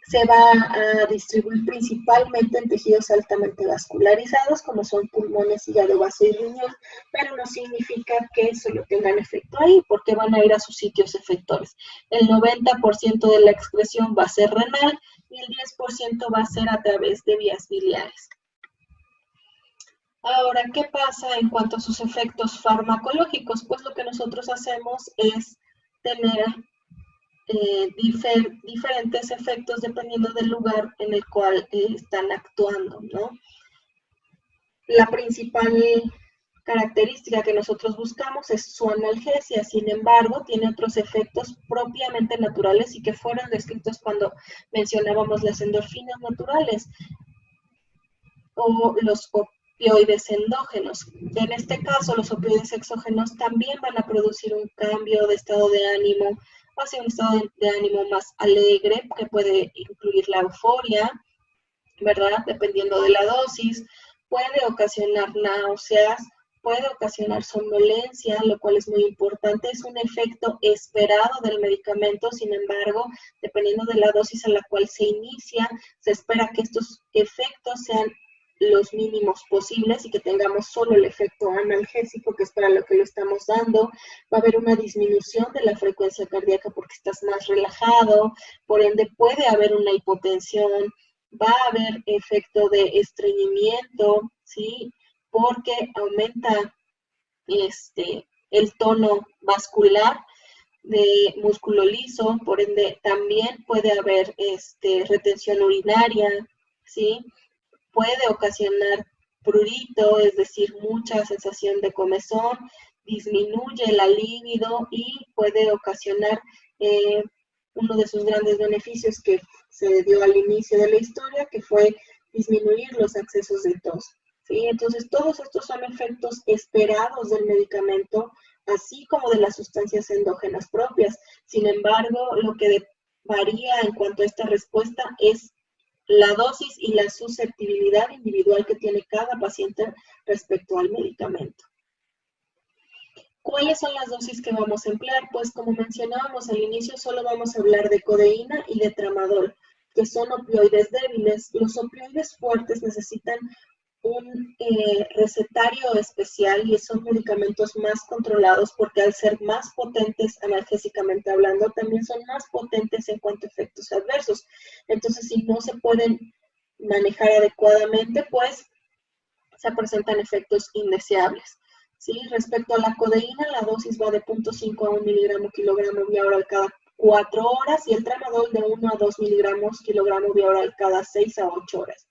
se va a distribuir principalmente en tejidos altamente vascularizados, como son pulmones, hígado, vaso y riñón, pero no significa que solo tengan efecto ahí, porque van a ir a sus sitios efectores. El 90% de la excreción va a ser renal y el 10% va a ser a través de vías biliares. Ahora, ¿qué pasa en cuanto a sus efectos farmacológicos? Pues lo que nosotros hacemos es tener diferentes efectos dependiendo del lugar en el cual están actuando, ¿no? La principal característica que nosotros buscamos es su analgesia, sin embargo, tiene otros efectos propiamente naturales y que fueron descritos cuando mencionábamos las endorfinas naturales o los opioides endógenos. En este caso, los opioides exógenos también van a producir un cambio de estado de ánimo hacia un estado de ánimo más alegre, que puede incluir la euforia, ¿verdad? Dependiendo de la dosis, puede ocasionar náuseas, puede ocasionar somnolencia, lo cual es muy importante. Es un efecto esperado del medicamento, sin embargo, dependiendo de la dosis a la cual se inicia, se espera que estos efectos sean los mínimos posibles y que tengamos solo el efecto analgésico, que es para lo que lo estamos dando. Va a haber una disminución de la frecuencia cardíaca porque estás más relajado, por ende puede haber una hipotensión, va a haber efecto de estreñimiento, ¿sí? Porque aumenta el tono vascular de músculo liso, por ende también puede haber retención urinaria, ¿sí? Puede ocasionar prurito, es decir, mucha sensación de comezón, disminuye la libido y puede ocasionar uno de sus grandes beneficios que se dio al inicio de la historia, que fue disminuir los accesos de tos, ¿sí? Entonces, todos estos son efectos esperados del medicamento, así como de las sustancias endógenas propias. Sin embargo, lo que varía en cuanto a esta respuesta es la dosis y la susceptibilidad individual que tiene cada paciente respecto al medicamento. ¿Cuáles son las dosis que vamos a emplear? Pues como mencionábamos al inicio, solo vamos a hablar de codeína y de tramadol, que son opioides débiles. Los opioides fuertes necesitan un recetario especial y son medicamentos más controlados porque al ser más potentes analgésicamente hablando, también son más potentes en cuanto a efectos adversos. Entonces, si no se pueden manejar adecuadamente, pues se presentan efectos indeseables. ¿Sí? Respecto a la codeína, la dosis va de 0.5 a 1 miligramo kilogramo vía oral cada 4 horas y el tramadol de 1 a 2 miligramos kilogramo vía oral cada 6 a 8 horas.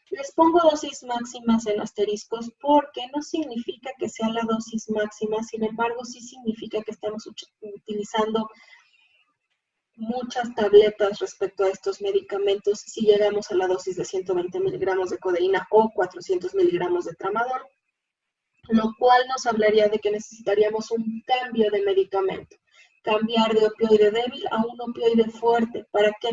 Les pongo dosis máximas en asteriscos porque no significa que sea la dosis máxima, sin embargo, sí significa que estamos utilizando muchas tabletas respecto a estos medicamentos si llegamos a la dosis de 120 miligramos de codeína o 400 miligramos de tramadol, lo cual nos hablaría de que necesitaríamos un cambio de medicamento, cambiar de opioide débil a un opioide fuerte. ¿Para qué?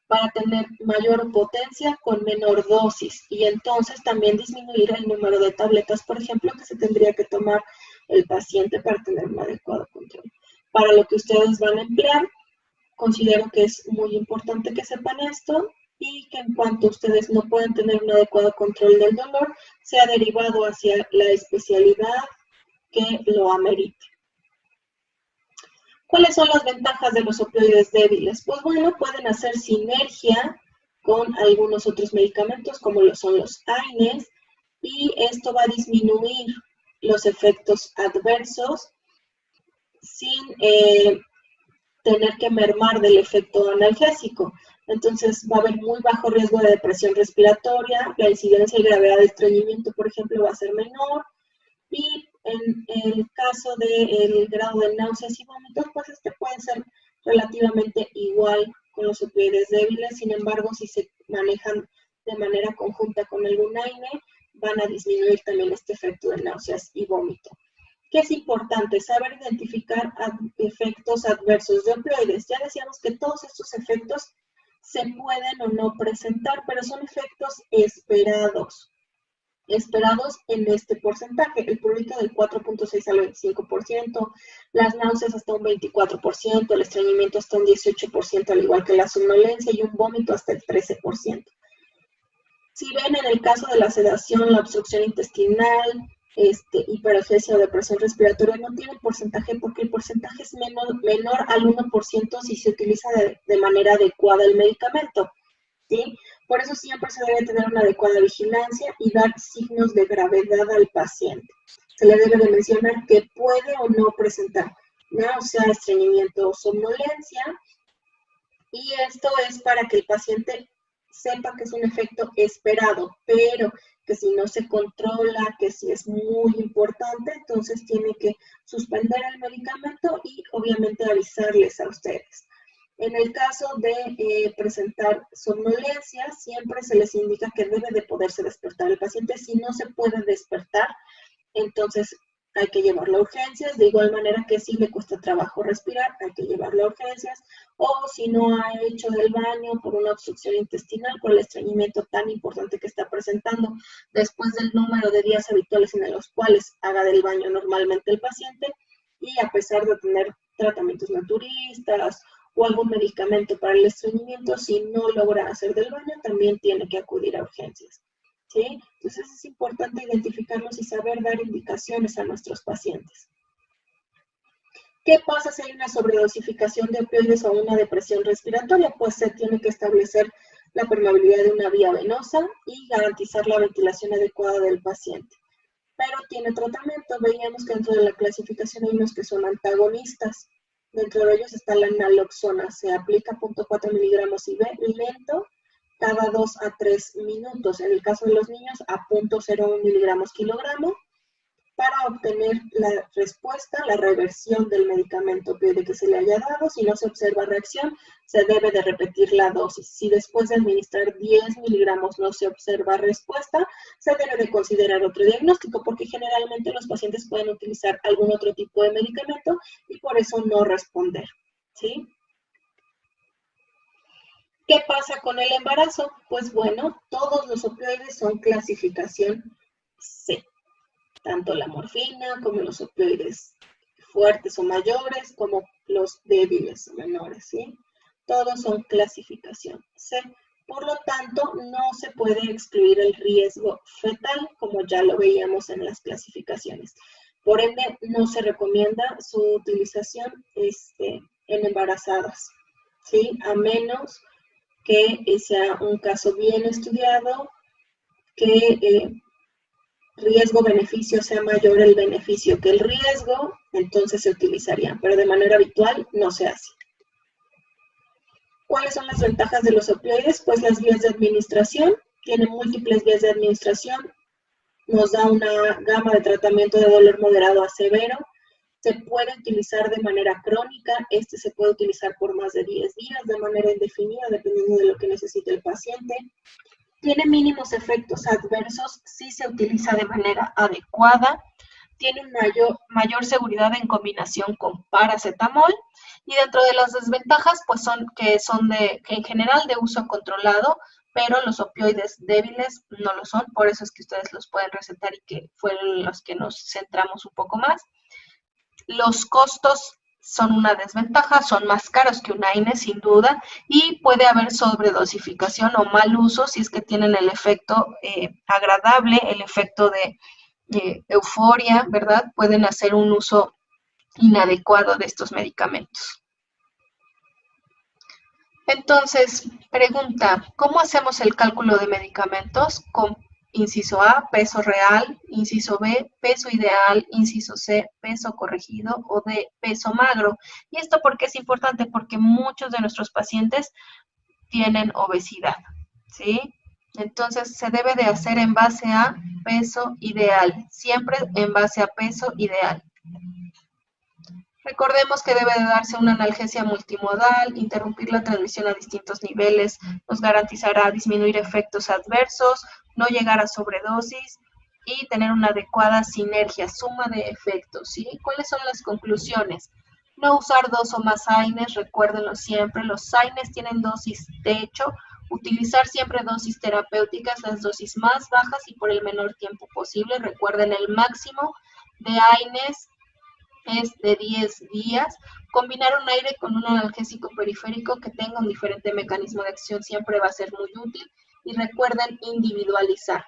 Para tener mayor potencia con menor dosis y entonces también disminuir el número de tabletas, por ejemplo, que se tendría que tomar el paciente para tener un adecuado control. Para lo que ustedes van a emplear, considero que es muy importante que sepan esto y que en cuanto ustedes no pueden tener un adecuado control del dolor, sea derivado hacia la especialidad que lo amerite. ¿Cuáles son las ventajas de los opioides débiles? Pues bueno, pueden hacer sinergia con algunos otros medicamentos como lo son los AINES y esto va a disminuir los efectos adversos sin tener que mermar del efecto analgésico. Entonces va a haber muy bajo riesgo de depresión respiratoria, la incidencia y gravedad de estreñimiento, por ejemplo, va a ser menor, y en el caso del grado de náuseas y vómitos, pues este puede ser relativamente igual con los opioides débiles, sin embargo, si se manejan de manera conjunta con algún AINE, van a disminuir también este efecto de náuseas y vómito. ¿Qué es importante? Saber identificar efectos adversos de opioides. Ya decíamos que todos estos efectos se pueden o no presentar, pero son efectos esperados en este porcentaje, el prurito del 4.6 al 25%, las náuseas hasta un 24%, el estreñimiento hasta un 18%, al igual que la somnolencia, y un vómito hasta el 13%. Si ven en el caso de la sedación, la obstrucción intestinal, hiperalgesia o depresión respiratoria, no tienen porcentaje porque el porcentaje es menor al 1% si se utiliza de manera adecuada el medicamento. ¿Sí? Por eso siempre se debe tener una adecuada vigilancia y dar signos de gravedad al paciente. Se le debe de mencionar que puede o no presentar náusea, estreñimiento o somnolencia, y esto es para que el paciente sepa que es un efecto esperado, pero que si no se controla, que si es muy importante, entonces tiene que suspender el medicamento y obviamente avisarles a ustedes. En el caso de presentar somnolencia, siempre se les indica que debe de poderse despertar el paciente. Si no se puede despertar, entonces hay que llevarlo a urgencias. De igual manera que si le cuesta trabajo respirar, hay que llevarlo a urgencias. O si no ha hecho del baño por una obstrucción intestinal, por el estreñimiento tan importante que está presentando, después del número de días habituales en los cuales haga del baño normalmente el paciente, y a pesar de tener tratamientos naturistas o algún medicamento para el estreñimiento, si no logra hacer del baño, también tiene que acudir a urgencias. ¿Sí? Entonces es importante identificarlos y saber dar indicaciones a nuestros pacientes. ¿Qué pasa si hay una sobredosificación de opioides o una depresión respiratoria? Pues se tiene que establecer la permeabilidad de una vía venosa y garantizar la ventilación adecuada del paciente. Pero tiene tratamiento. Veíamos que dentro de la clasificación hay unos que son antagonistas. Dentro de ellos está la naloxona. Se aplica 0.4 miligramos IV lento cada 2 a 3 minutos. En el caso de los niños, a 0.01 miligramos kilogramo. para obtener la respuesta, la reversión del medicamento opioide que se le haya dado. Si no se observa reacción, se debe de repetir la dosis. Si después de administrar 10 miligramos no se observa respuesta, se debe de considerar otro diagnóstico, porque generalmente los pacientes pueden utilizar algún otro tipo de medicamento y por eso no responder, ¿sí? ¿Qué pasa con el embarazo? Pues bueno, todos los opioides son clasificación C. Tanto la morfina como los opioides fuertes o mayores, como los débiles o menores, ¿sí? Todos son clasificación C. Por lo tanto, no se puede excluir el riesgo fetal, como ya lo veíamos en las clasificaciones. Por ende, no se recomienda su utilización en embarazadas, ¿sí? A menos que sea un caso bien estudiado, que riesgo-beneficio sea mayor el beneficio que el riesgo, entonces se utilizaría, pero de manera habitual no se hace. ¿Cuáles son las ventajas de los opioides? Pues las vías de administración, tienen múltiples vías de administración, nos da una gama de tratamiento de dolor moderado a severo, se puede utilizar de manera crónica, se puede utilizar por más de 10 días, de manera indefinida, dependiendo de lo que necesite el paciente. Tiene mínimos efectos adversos si se utiliza de manera adecuada. Tiene mayor seguridad en combinación con paracetamol. Y dentro de las desventajas, pues son que en general de uso controlado, pero los opioides débiles no lo son. Por eso es que ustedes los pueden recetar y que fueron los que nos centramos un poco más. Los costos son una desventaja, son más caros que un AINE sin duda, y puede haber sobredosificación o mal uso si es que tienen el efecto agradable, el efecto de euforia, ¿verdad? Pueden hacer un uso inadecuado de estos medicamentos. Entonces, pregunta, ¿cómo hacemos el cálculo de medicamentos? Con inciso A, peso real, inciso B, peso ideal, inciso C, peso corregido o D, peso magro. ¿Y esto por qué es importante? Porque muchos de nuestros pacientes tienen obesidad, ¿sí? Entonces, se debe de hacer en base a peso ideal, siempre en base a peso ideal. Recordemos que debe de darse una analgesia multimodal, interrumpir la transmisión a distintos niveles, nos garantizará disminuir efectos adversos, no llegar a sobredosis y tener una adecuada sinergia, suma de efectos, ¿sí? ¿Cuáles son las conclusiones? No usar 2 o más AINES, recuérdenlo siempre, los AINES tienen dosis techo, utilizar siempre dosis terapéuticas, las dosis más bajas y por el menor tiempo posible, recuerden el máximo de AINES es de 10 días. Combinar un aire con un analgésico periférico que tenga un diferente mecanismo de acción siempre va a ser muy útil. Y recuerden individualizar.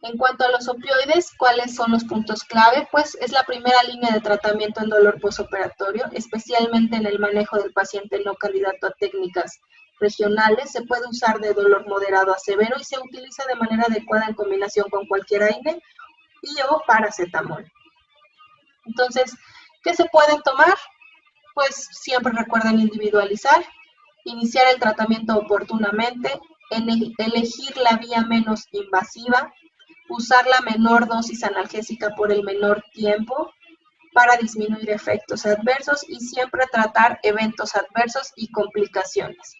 En cuanto a los opioides, ¿cuáles son los puntos clave? Pues es la primera línea de tratamiento en dolor postoperatorio, especialmente en el manejo del paciente no candidato a técnicas regionales. Se puede usar de dolor moderado a severo y se utiliza de manera adecuada en combinación con cualquier AINE y o paracetamol. Entonces, ¿qué se pueden tomar? Pues siempre recuerden individualizar, iniciar el tratamiento oportunamente, elegir la vía menos invasiva, usar la menor dosis analgésica por el menor tiempo para disminuir efectos adversos y siempre tratar eventos adversos y complicaciones.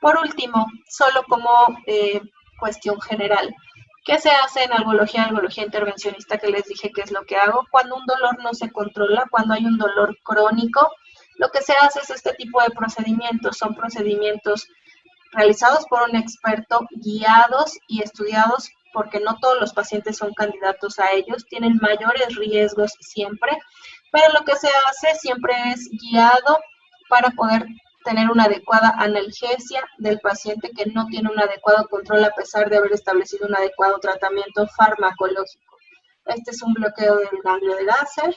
Por último, solo como cuestión general, ¿qué se hace en algología intervencionista que les dije que es lo que hago? Cuando un dolor no se controla, cuando hay un dolor crónico, lo que se hace es este tipo de procedimientos. Son procedimientos realizados por un experto, guiados y estudiados, porque no todos los pacientes son candidatos a ellos, tienen mayores riesgos siempre, pero lo que se hace siempre es guiado para poder tener una adecuada analgesia del paciente que no tiene un adecuado control a pesar de haber establecido un adecuado tratamiento farmacológico. Este es un bloqueo del ganglio de Gasser.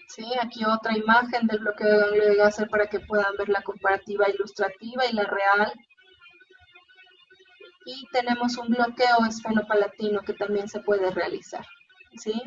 Sí, aquí otra imagen del bloqueo de ganglio de Gasser para que puedan ver la comparativa ilustrativa y la real. Y tenemos un bloqueo esfenopalatino que también se puede realizar, ¿sí?